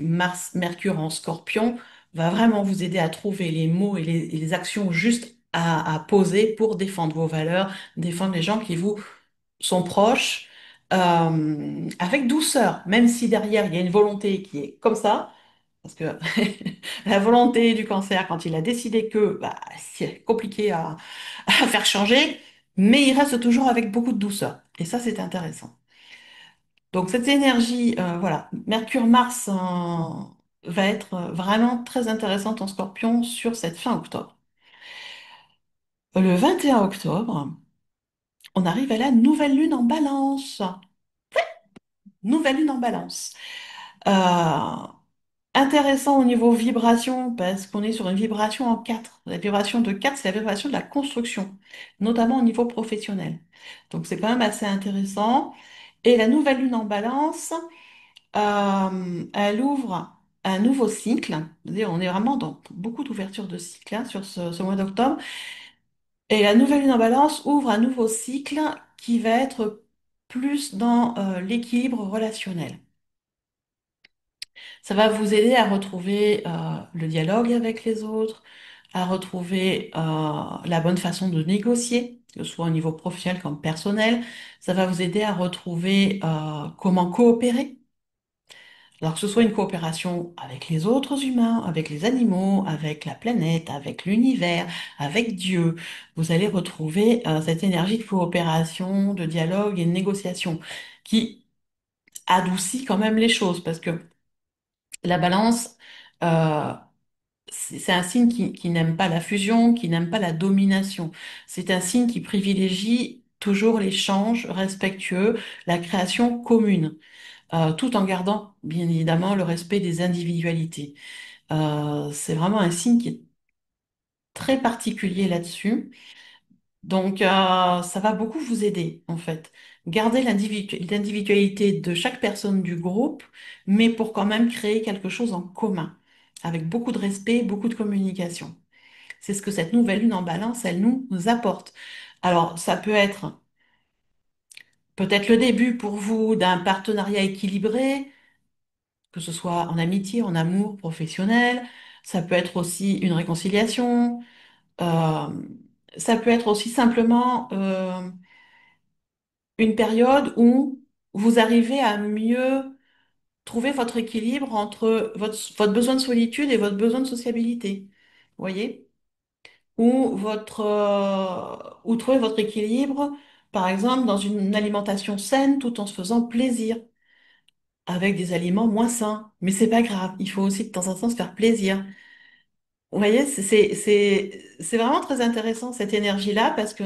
Mars, Mercure en Scorpion va vraiment vous aider à trouver les mots et les actions justes à poser pour défendre vos valeurs, défendre les gens qui vous sont proches, avec douceur, même si derrière il y a une volonté qui est comme ça. Parce que la volonté du cancer, quand il a décidé que bah, c'est compliqué à faire changer, mais il reste toujours avec beaucoup de douceur. Et ça, c'est intéressant. Donc cette énergie, voilà, Mercure-Mars va être vraiment très intéressante en Scorpion sur cette fin octobre. Le 21 octobre, on arrive à la nouvelle lune en Balance. Nouvelle lune en Balance. Euh, Intéressant au niveau vibration, parce qu'on est sur une vibration en 4. La vibration de 4, c'est la vibration de la construction, notamment au niveau professionnel. Donc c'est quand même assez intéressant. Et la nouvelle lune en balance, elle ouvre un nouveau cycle. C'est-à-dire, on est vraiment dans beaucoup d'ouverture de cycle hein, sur ce mois d'octobre. Et la nouvelle lune en balance ouvre un nouveau cycle qui va être plus dans l'équilibre relationnel. Ça va vous aider à retrouver le dialogue avec les autres, à retrouver la bonne façon de négocier que ce soit au niveau professionnel comme personnel. Ça va vous aider à retrouver comment coopérer. Alors que ce soit une coopération avec les autres humains, avec les animaux, avec la planète, avec l'univers, avec Dieu, vous allez retrouver cette énergie de coopération, de dialogue et de négociation qui adoucit quand même les choses parce que la balance, euh, c'est un signe qui n'aime pas la fusion, qui n'aime pas la domination. C'est un signe qui privilégie toujours l'échange respectueux, la création commune, tout en gardant, bien évidemment, le respect des individualités. C'est vraiment un signe qui est très particulier là-dessus. Donc, ça va beaucoup vous aider, en fait. Garder l'individualité de chaque personne du groupe, mais pour quand même créer quelque chose en commun, avec beaucoup de respect, beaucoup de communication. C'est ce que cette nouvelle lune en balance, elle nous apporte. Alors, ça peut être peut-être le début pour vous d'un partenariat équilibré, que ce soit en amitié, en amour, professionnel. Ça peut être aussi une réconciliation. Euh, Ça peut être aussi simplement une période où vous arrivez à mieux trouver votre équilibre entre votre besoin de solitude et votre besoin de sociabilité. Vous voyez? Ou trouver votre équilibre, par exemple, dans une alimentation saine tout en se faisant plaisir, avec des aliments moins sains. Mais c'est pas grave, il faut aussi de temps en temps se faire plaisir. Vous voyez, c'est vraiment très intéressant cette énergie-là parce que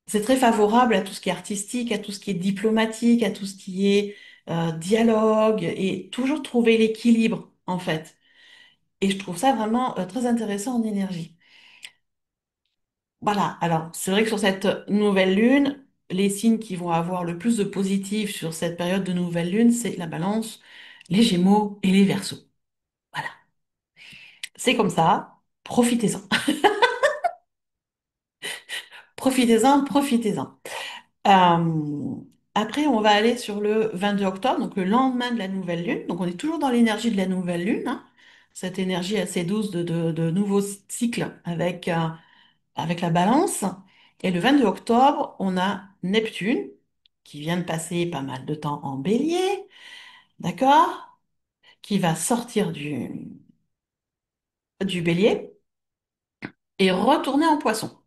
c'est très favorable à tout ce qui est artistique, à tout ce qui est diplomatique, à tout ce qui est dialogue et toujours trouver l'équilibre en fait. Et je trouve ça vraiment très intéressant en énergie. Voilà, alors c'est vrai que sur cette nouvelle lune, les signes qui vont avoir le plus de positif sur cette période de nouvelle lune, c'est la Balance, les Gémeaux et les Verseaux. Voilà, c'est comme ça, profitez-en. Profitez-en, profitez-en. Euh, Après, on va aller sur le 22 octobre, donc le lendemain de la nouvelle lune. Donc, on est toujours dans l'énergie de la nouvelle lune, hein. Cette énergie assez douce de nouveaux cycles avec la balance. Et le 22 octobre, on a Neptune, qui vient de passer pas mal de temps en bélier, d'accord? Qui va sortir du bélier et retourner en poisson.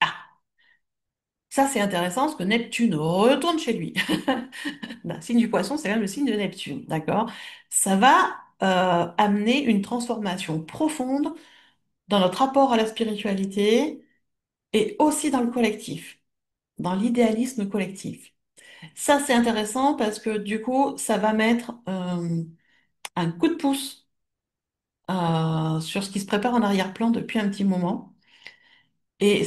Ah, ça c'est intéressant parce que Neptune retourne chez lui. Le signe du poisson, c'est quand même le signe de Neptune, d'accord? Ça va amener une transformation profonde dans notre rapport à la spiritualité et aussi dans le collectif, dans l'idéalisme collectif. Ça, c'est intéressant parce que du coup, ça va mettre un coup de pouce sur ce qui se prépare en arrière-plan depuis un petit moment. Et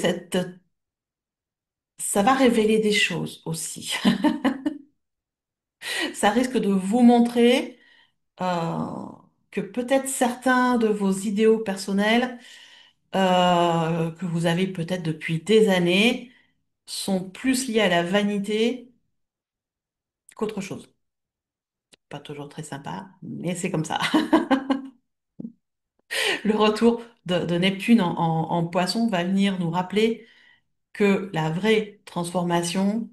ça va révéler des choses aussi. Ça risque de vous montrer euh, que peut-être certains de vos idéaux personnels que vous avez peut-être depuis des années sont plus liés à la vanité qu'autre chose. Pas toujours très sympa, mais c'est comme ça. Le retour de Neptune en Poisson va venir nous rappeler que la vraie transformation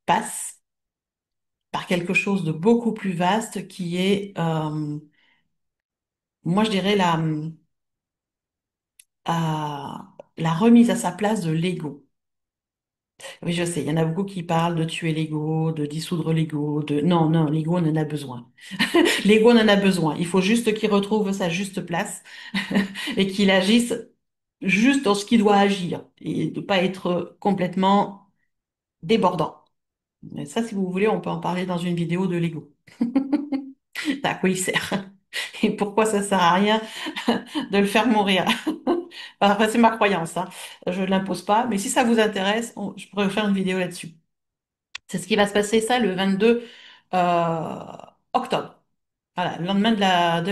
passe par quelque chose de beaucoup plus vaste qui est, moi je dirais, la remise à sa place de l'ego. Oui, je sais, il y en a beaucoup qui parlent de tuer l'ego, de dissoudre l'ego, de... Non, non, l'ego on en a besoin. L'ego on en a besoin. Il faut juste qu'il retrouve sa juste place et qu'il agisse juste dans ce qu'il doit agir et de pas être complètement débordant. Mais ça, si vous voulez, on peut en parler dans une vidéo de l'ego. À quoi il sert et pourquoi ça sert à rien de le faire mourir. Enfin, c'est ma croyance, hein. Je ne l'impose pas, mais si ça vous intéresse, je pourrais vous faire une vidéo là-dessus. C'est ce qui va se passer, ça, le 22 euh, octobre. Voilà, le lendemain de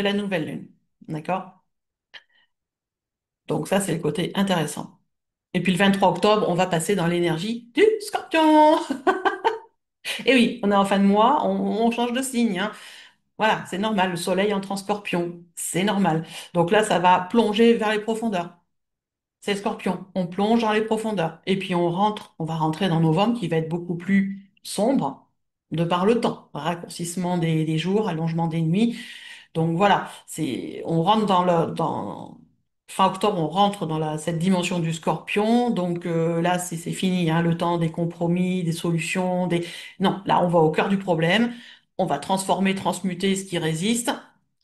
la nouvelle lune. D'accord? Donc ça, c'est le côté intéressant. Et puis le 23 octobre, on va passer dans l'énergie du scorpion. Et oui, on est en fin de mois, on change de signe, hein. Voilà, c'est normal. Le soleil entre en scorpion, c'est normal. Donc là, ça va plonger vers les profondeurs. c'est Scorpion. On plonge dans les profondeurs. Et puis on va rentrer dans novembre qui va être beaucoup plus sombre de par le temps. Raccourcissement des jours, allongement des nuits. Donc voilà, on rentre fin octobre, on rentre dans cette dimension du Scorpion. Donc là, c'est fini, hein, le temps des compromis, des solutions, non, là, on va au cœur du problème. On va transformer, transmuter ce qui résiste,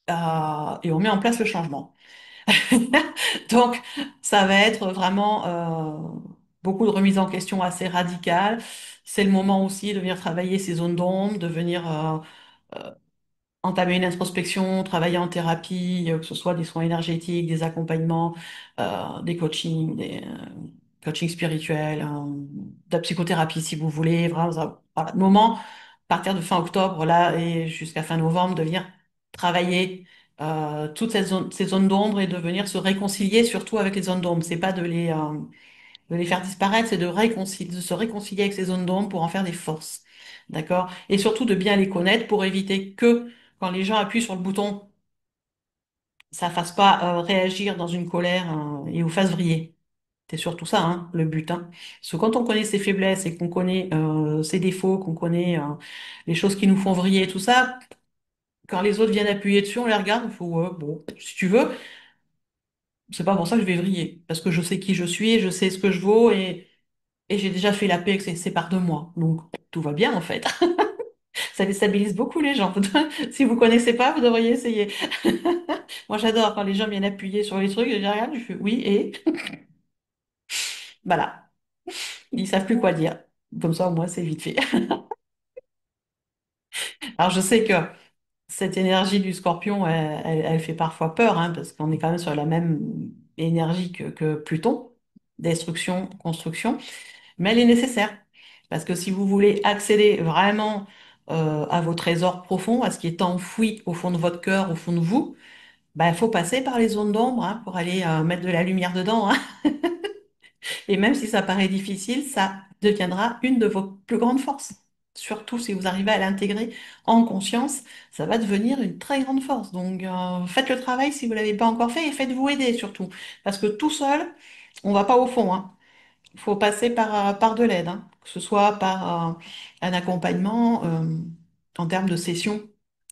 et on met en place le changement. Donc, ça va être vraiment beaucoup de remise en question assez radicale. C'est le moment aussi de venir travailler ces zones d'ombre, de venir entamer une introspection, travailler en thérapie, que ce soit des soins énergétiques, des accompagnements, des coachings, des coachings spirituels, de la psychothérapie si vous voulez. Vraiment, voilà, le moment, à partir de fin octobre là et jusqu'à fin novembre, de venir travailler toutes ces zones d'ombre et de venir se réconcilier surtout avec les zones d'ombre. C'est pas de les faire disparaître, c'est de se réconcilier avec ces zones d'ombre pour en faire des forces. D'accord? Et surtout de bien les connaître pour éviter que quand les gens appuient sur le bouton, ça fasse pas réagir dans une colère et vous fasse vriller. C'est surtout ça, hein, le but, hein. Parce que quand on connaît ses faiblesses et qu'on connaît ses défauts, qu'on connaît les choses qui nous font vriller et tout ça, quand les autres viennent appuyer dessus, on les regarde, il faut, ouais, bon, si tu veux, c'est pas pour ça que je vais vriller. Parce que je sais qui je suis, je sais ce que je vaux et j'ai déjà fait la paix avec ces parts de moi. Donc, tout va bien, en fait. Ça déstabilise beaucoup les gens. Si vous connaissez pas, vous devriez essayer. Moi, j'adore quand les gens viennent appuyer sur les trucs. Je dis, regarde, je fais oui et voilà. Ils savent plus quoi dire. Comme ça, au moins, c'est vite fait. Alors, je sais que cette énergie du scorpion, elle fait parfois peur, hein, parce qu'on est quand même sur la même énergie que Pluton, destruction, construction, mais elle est nécessaire. Parce que si vous voulez accéder vraiment à vos trésors profonds, à ce qui est enfoui au fond de votre cœur, au fond de vous, bah, il faut passer par les zones d'ombre hein, pour aller mettre de la lumière dedans, hein. Et même si ça paraît difficile, ça deviendra une de vos plus grandes forces. Surtout si vous arrivez à l'intégrer en conscience, ça va devenir une très grande force. Donc faites le travail si vous ne l'avez pas encore fait et faites-vous aider surtout. Parce que tout seul, on va pas au fond, hein. Il faut passer par de l'aide, hein, que ce soit par un accompagnement en termes de session,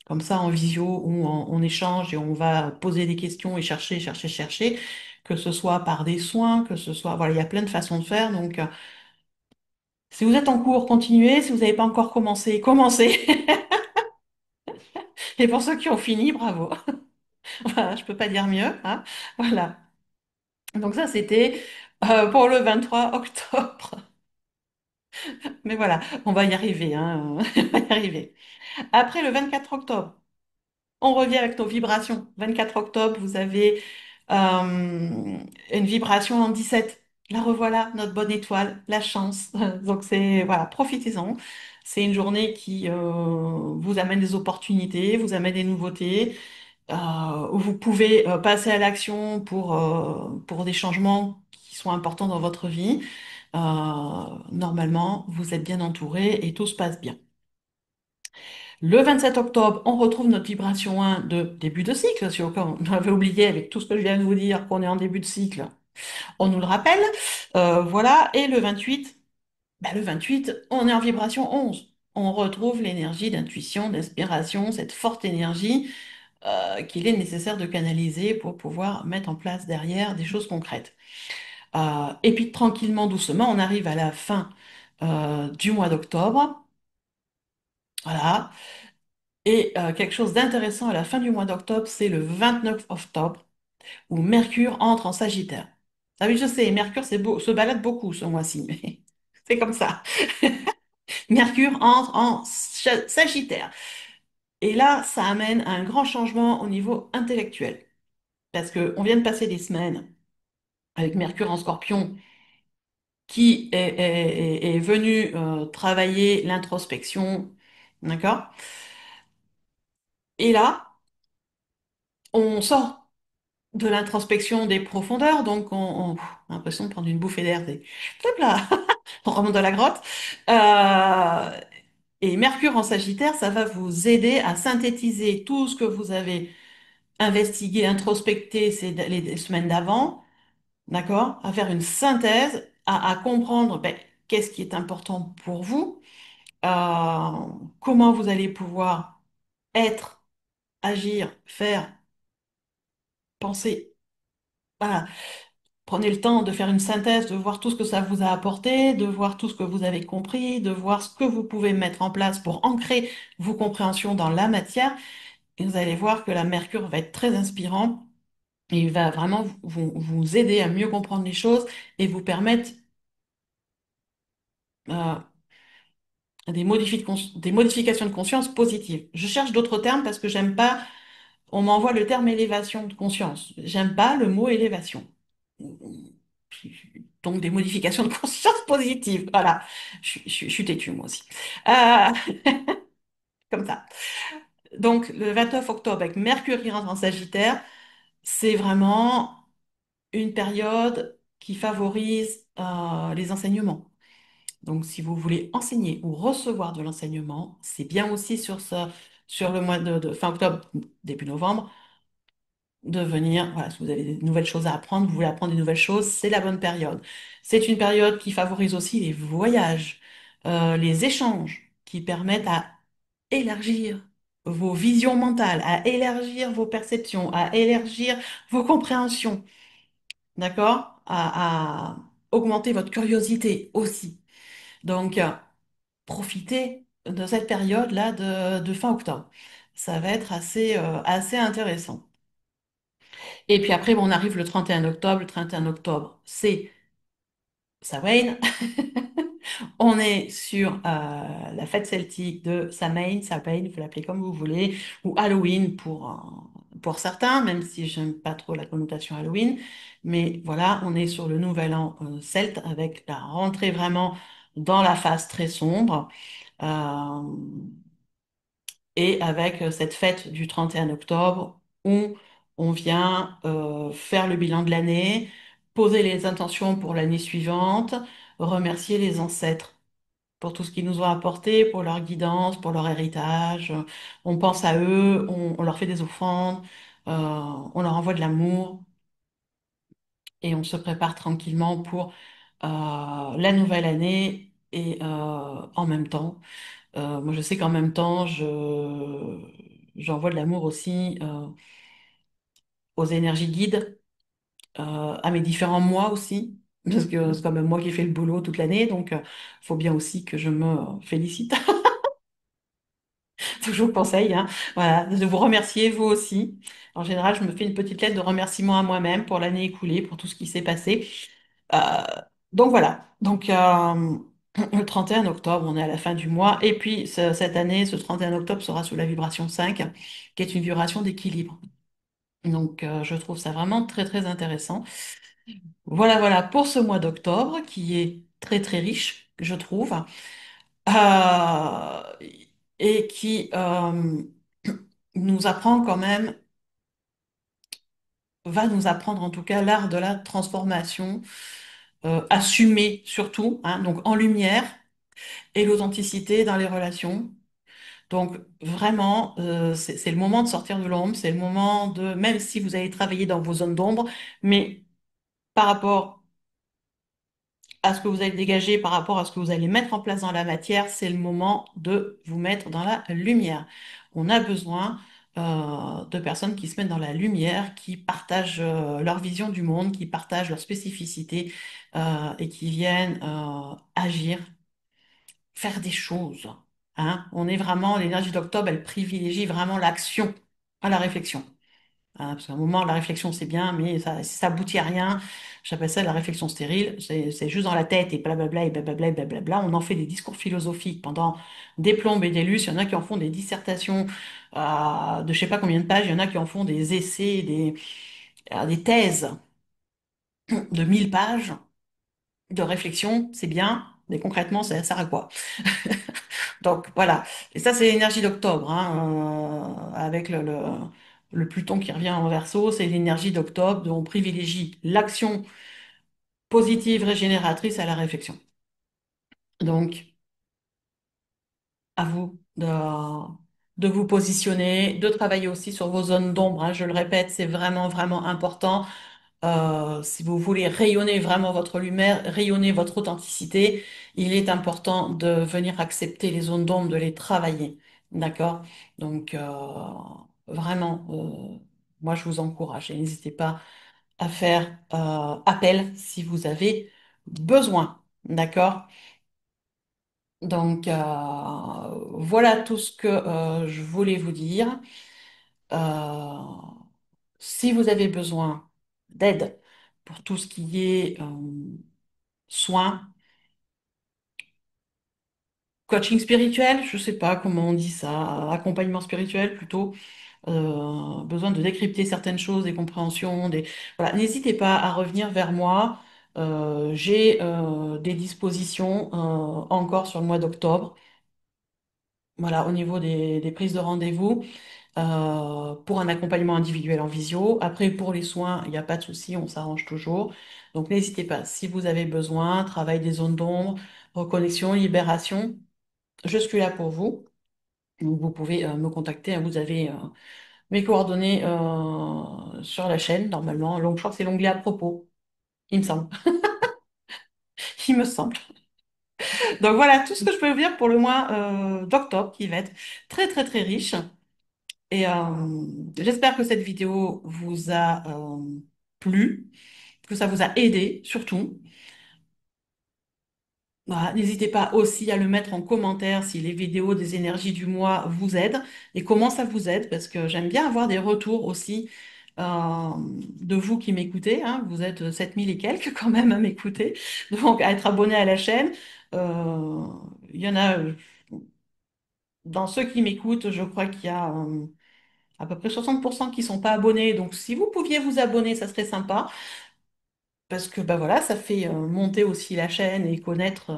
comme ça en visio, où on échange et on va poser des questions et chercher, chercher, chercher, que ce soit par des soins, que ce soit... Voilà, il y a plein de façons de faire. Donc, si vous êtes en cours, continuez. Si vous n'avez pas encore commencé, commencez. Et pour ceux qui ont fini, bravo. Voilà, je peux pas dire mieux, hein. Voilà. Donc ça, c'était pour le 23 octobre. Mais voilà, on va y arriver, hein. On va y arriver. Après le 24 octobre, on revient avec nos vibrations. 24 octobre, vous avez une vibration en 17. La revoilà, notre bonne étoile, la chance. Donc c'est, voilà, profitez-en. C'est une journée qui vous amène des opportunités, vous amène des nouveautés, où vous pouvez passer à l'action pour des changements qui sont importants dans votre vie. Normalement, vous êtes bien entouré et tout se passe bien. Le 27 octobre, on retrouve notre vibration 1 de début de cycle. Si on avait oublié avec tout ce que je viens de vous dire qu'on est en début de cycle, on nous le rappelle. Voilà. Et le 28, on est en vibration 11. On retrouve l'énergie d'intuition, d'inspiration, cette forte énergie qu'il est nécessaire de canaliser pour pouvoir mettre en place derrière des choses concrètes. Et puis tranquillement, doucement, on arrive à la fin du mois d'octobre. Voilà. Et quelque chose d'intéressant à la fin du mois d'octobre, c'est le 29 octobre, où Mercure entre en Sagittaire. Ah oui, je sais, Mercure se balade beaucoup ce mois-ci, mais c'est comme ça. Mercure entre en Sagittaire. Et là, ça amène à un grand changement au niveau intellectuel. Parce qu'on vient de passer des semaines avec Mercure en Scorpion, qui est venu travailler l'introspection, d'accord? Et là, on sort de l'introspection des profondeurs, donc on a l'impression de prendre une bouffée d'air, hop là, on remonte dans la grotte. Euh, et Mercure en Sagittaire, ça va vous aider à synthétiser tout ce que vous avez investigué, introspecté les semaines d'avant, d'accord? À faire une synthèse, à comprendre ben, qu'est-ce qui est important pour vous, euh, comment vous allez pouvoir être, agir, faire, penser. Voilà. Prenez le temps de faire une synthèse, de voir tout ce que ça vous a apporté, de voir tout ce que vous avez compris, de voir ce que vous pouvez mettre en place pour ancrer vos compréhensions dans la matière. Et vous allez voir que la Mercure va être très inspirant et il va vraiment vous aider à mieux comprendre les choses et vous permettre euh, des modifications de conscience positives. Je cherche d'autres termes parce que j'aime pas, on m'envoie le terme élévation de conscience. J'aime pas le mot élévation. Donc des modifications de conscience positives. Voilà. Je suis têtue moi aussi. Euh, comme ça. Donc le 29 octobre avec Mercure qui rentre en Sagittaire, c'est vraiment une période qui favorise les enseignements. Donc, si vous voulez enseigner ou recevoir de l'enseignement, c'est bien aussi sur le mois de fin octobre, début novembre, de venir, voilà, si vous avez des nouvelles choses à apprendre, vous voulez apprendre des nouvelles choses, c'est la bonne période. C'est une période qui favorise aussi les voyages, les échanges, qui permettent à élargir vos visions mentales, à élargir vos perceptions, à élargir vos compréhensions, d'accord? À augmenter votre curiosité aussi. Donc, profitez de cette période-là de fin octobre. Ça va être assez intéressant. Et puis après, bon, on arrive le 31 octobre. Le 31 octobre, c'est Samhain. On est sur la fête celtique de Samhain, Samhain, vous l'appelez comme vous voulez, ou Halloween pour certains, même si j'aime pas trop la connotation Halloween. Mais voilà, on est sur le nouvel an celte avec la rentrée vraiment dans la phase très sombre. Euh, et avec cette fête du 31 octobre où on vient faire le bilan de l'année, poser les intentions pour l'année suivante, remercier les ancêtres pour tout ce qu'ils nous ont apporté, pour leur guidance, pour leur héritage. On pense à eux, on leur fait des offrandes, on leur envoie de l'amour et on se prépare tranquillement pour la nouvelle année et en même temps. Moi, je sais qu'en même temps, j'envoie de l'amour aussi aux énergies guides, à mes différents mois aussi, parce que c'est quand même moi qui fais le boulot toute l'année, donc il faut bien aussi que je me félicite. Donc, je vous conseille, hein, voilà, de vous remercier vous aussi. En général, je me fais une petite lettre de remerciement à moi-même pour l'année écoulée, pour tout ce qui s'est passé. Euh, donc voilà. Donc le 31 octobre, on est à la fin du mois. Et puis cette année, ce 31 octobre sera sous la vibration 5, qui est une vibration d'équilibre. Donc je trouve ça vraiment très très intéressant. Voilà, voilà pour ce mois d'octobre qui est très très riche, je trouve, Euh, et qui nous apprend quand même, va nous apprendre en tout cas l'art de la transformation, assumée surtout, hein, donc en lumière et l'authenticité dans les relations. Donc vraiment, c'est le moment de sortir de l'ombre, c'est le moment de, même si vous allez travailler dans vos zones d'ombre, mais par rapport à ce que vous allez dégager, par rapport à ce que vous allez mettre en place dans la matière, c'est le moment de vous mettre dans la lumière. On a besoin de personnes qui se mettent dans la lumière, qui partagent leur vision du monde, qui partagent leurs spécificités et qui viennent agir, faire des choses. Hein. On est vraiment, l'énergie d'octobre, elle privilégie vraiment l'action à la réflexion. Hein, parce qu'à un moment, la réflexion, c'est bien, mais ça aboutit à rien. J'appelle ça la réflexion stérile. C'est juste dans la tête et blablabla et blablabla et blablabla. On en fait des discours philosophiques pendant des plombes et des lustres. Il y en a qui en font des dissertations de je sais pas combien de pages. Il y en a qui en font des essais, des thèses de 1000 pages de réflexion. C'est bien, mais concrètement, ça sert à quoi? Donc voilà. Et ça, c'est l'énergie d'octobre, hein, avec le Pluton qui revient en Verseau, c'est l'énergie d'octobre, dont on privilégie l'action positive régénératrice à la réflexion. Donc, à vous de vous positionner, de travailler aussi sur vos zones d'ombre, hein. Je le répète, c'est vraiment, vraiment important. Si vous voulez rayonner vraiment votre lumière, rayonner votre authenticité, il est important de venir accepter les zones d'ombre, de les travailler. D'accord? Donc, vraiment, moi, je vous encourage et n'hésitez pas à faire appel si vous avez besoin. D'accord? Donc, voilà tout ce que je voulais vous dire. Euh, Si vous avez besoin d'aide pour tout ce qui est soins, coaching spirituel, je sais pas comment on dit ça, accompagnement spirituel plutôt, besoin de décrypter certaines choses, des compréhensions, voilà, n'hésitez pas à revenir vers moi. J'ai des dispositions encore sur le mois d'octobre. Voilà, au niveau des prises de rendez-vous. Pour un accompagnement individuel en visio. Après, pour les soins, il n'y a pas de souci, on s'arrange toujours. Donc, n'hésitez pas, si vous avez besoin, travail des zones d'ombre, reconnexion, libération, je suis là pour vous. Donc, vous pouvez me contacter, hein. Vous avez mes coordonnées sur la chaîne, normalement. Donc, je crois que c'est l'onglet à propos, il me semble. Il me semble. Donc, voilà tout ce que je peux vous dire pour le mois d'octobre, qui va être très, très, très riche. Et j'espère que cette vidéo vous a plu, que ça vous a aidé surtout. Voilà, n'hésitez pas aussi à le mettre en commentaire si les vidéos des énergies du mois vous aident et comment ça vous aide, parce que j'aime bien avoir des retours aussi de vous qui m'écoutez, hein. Vous êtes 7000 et quelques quand même à m'écouter, donc à être abonné à la chaîne. Euh, il y en a, dans ceux qui m'écoutent, je crois qu'il y a à peu près 60% qui sont pas abonnés, donc si vous pouviez vous abonner, ça serait sympa. Parce que bah voilà, ça fait monter aussi la chaîne et connaître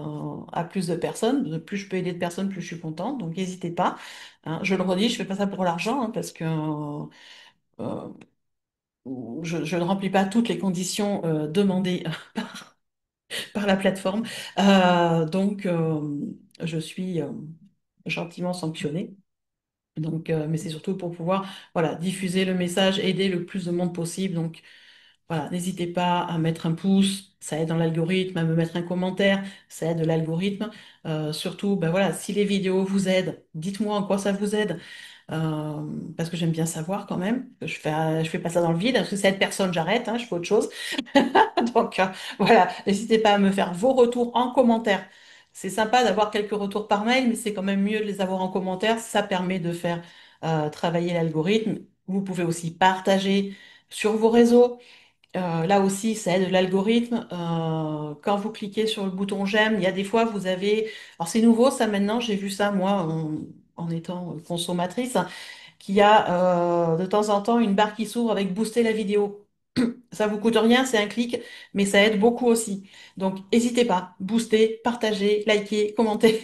à plus de personnes. Plus je peux aider de personnes, plus je suis contente. Donc n'hésitez pas. Hein. Je le redis, je fais pas ça pour l'argent, hein, parce que euh, je ne remplis pas toutes les conditions demandées par la plateforme. Donc je suis gentiment sanctionnée. Donc, mais c'est surtout pour pouvoir voilà, diffuser le message, aider le plus de monde possible. Donc voilà, n'hésitez pas à mettre un pouce, ça aide dans l'algorithme, à me mettre un commentaire, ça aide l'algorithme. Surtout, ben voilà, si les vidéos vous aident, dites-moi en quoi ça vous aide. Parce que j'aime bien savoir quand même. Je fais pas ça dans le vide, parce que si ça aide personne, j'arrête, hein, je fais autre chose. Donc voilà, n'hésitez pas à me faire vos retours en commentaire. C'est sympa d'avoir quelques retours par mail, mais c'est quand même mieux de les avoir en commentaire. Ça permet de faire travailler l'algorithme. Vous pouvez aussi partager sur vos réseaux. Là aussi, ça aide l'algorithme. Quand vous cliquez sur le bouton j'aime, il y a des fois, vous avez... Alors c'est nouveau, ça maintenant, j'ai vu ça moi en étant consommatrice, qu'il y a de temps en temps une barre qui s'ouvre avec booster la vidéo. Ça vous coûte rien, c'est un clic, mais ça aide beaucoup aussi. Donc n'hésitez pas, booster, partager, liker, commenter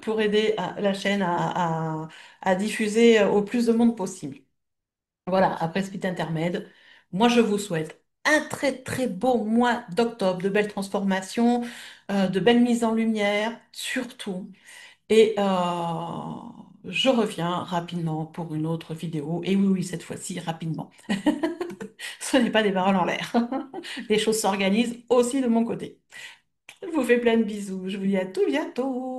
pour aider la chaîne à diffuser au plus de monde possible. Voilà, après ce petit intermède, moi je vous souhaite un très très beau mois d'octobre, de belles transformations, de belles mises en lumière, surtout. Et je reviens rapidement pour une autre vidéo. Et oui, oui, cette fois-ci, rapidement. Ce n'est pas des paroles en l'air. Les choses s'organisent aussi de mon côté. Je vous fais plein de bisous. Je vous dis à tout bientôt.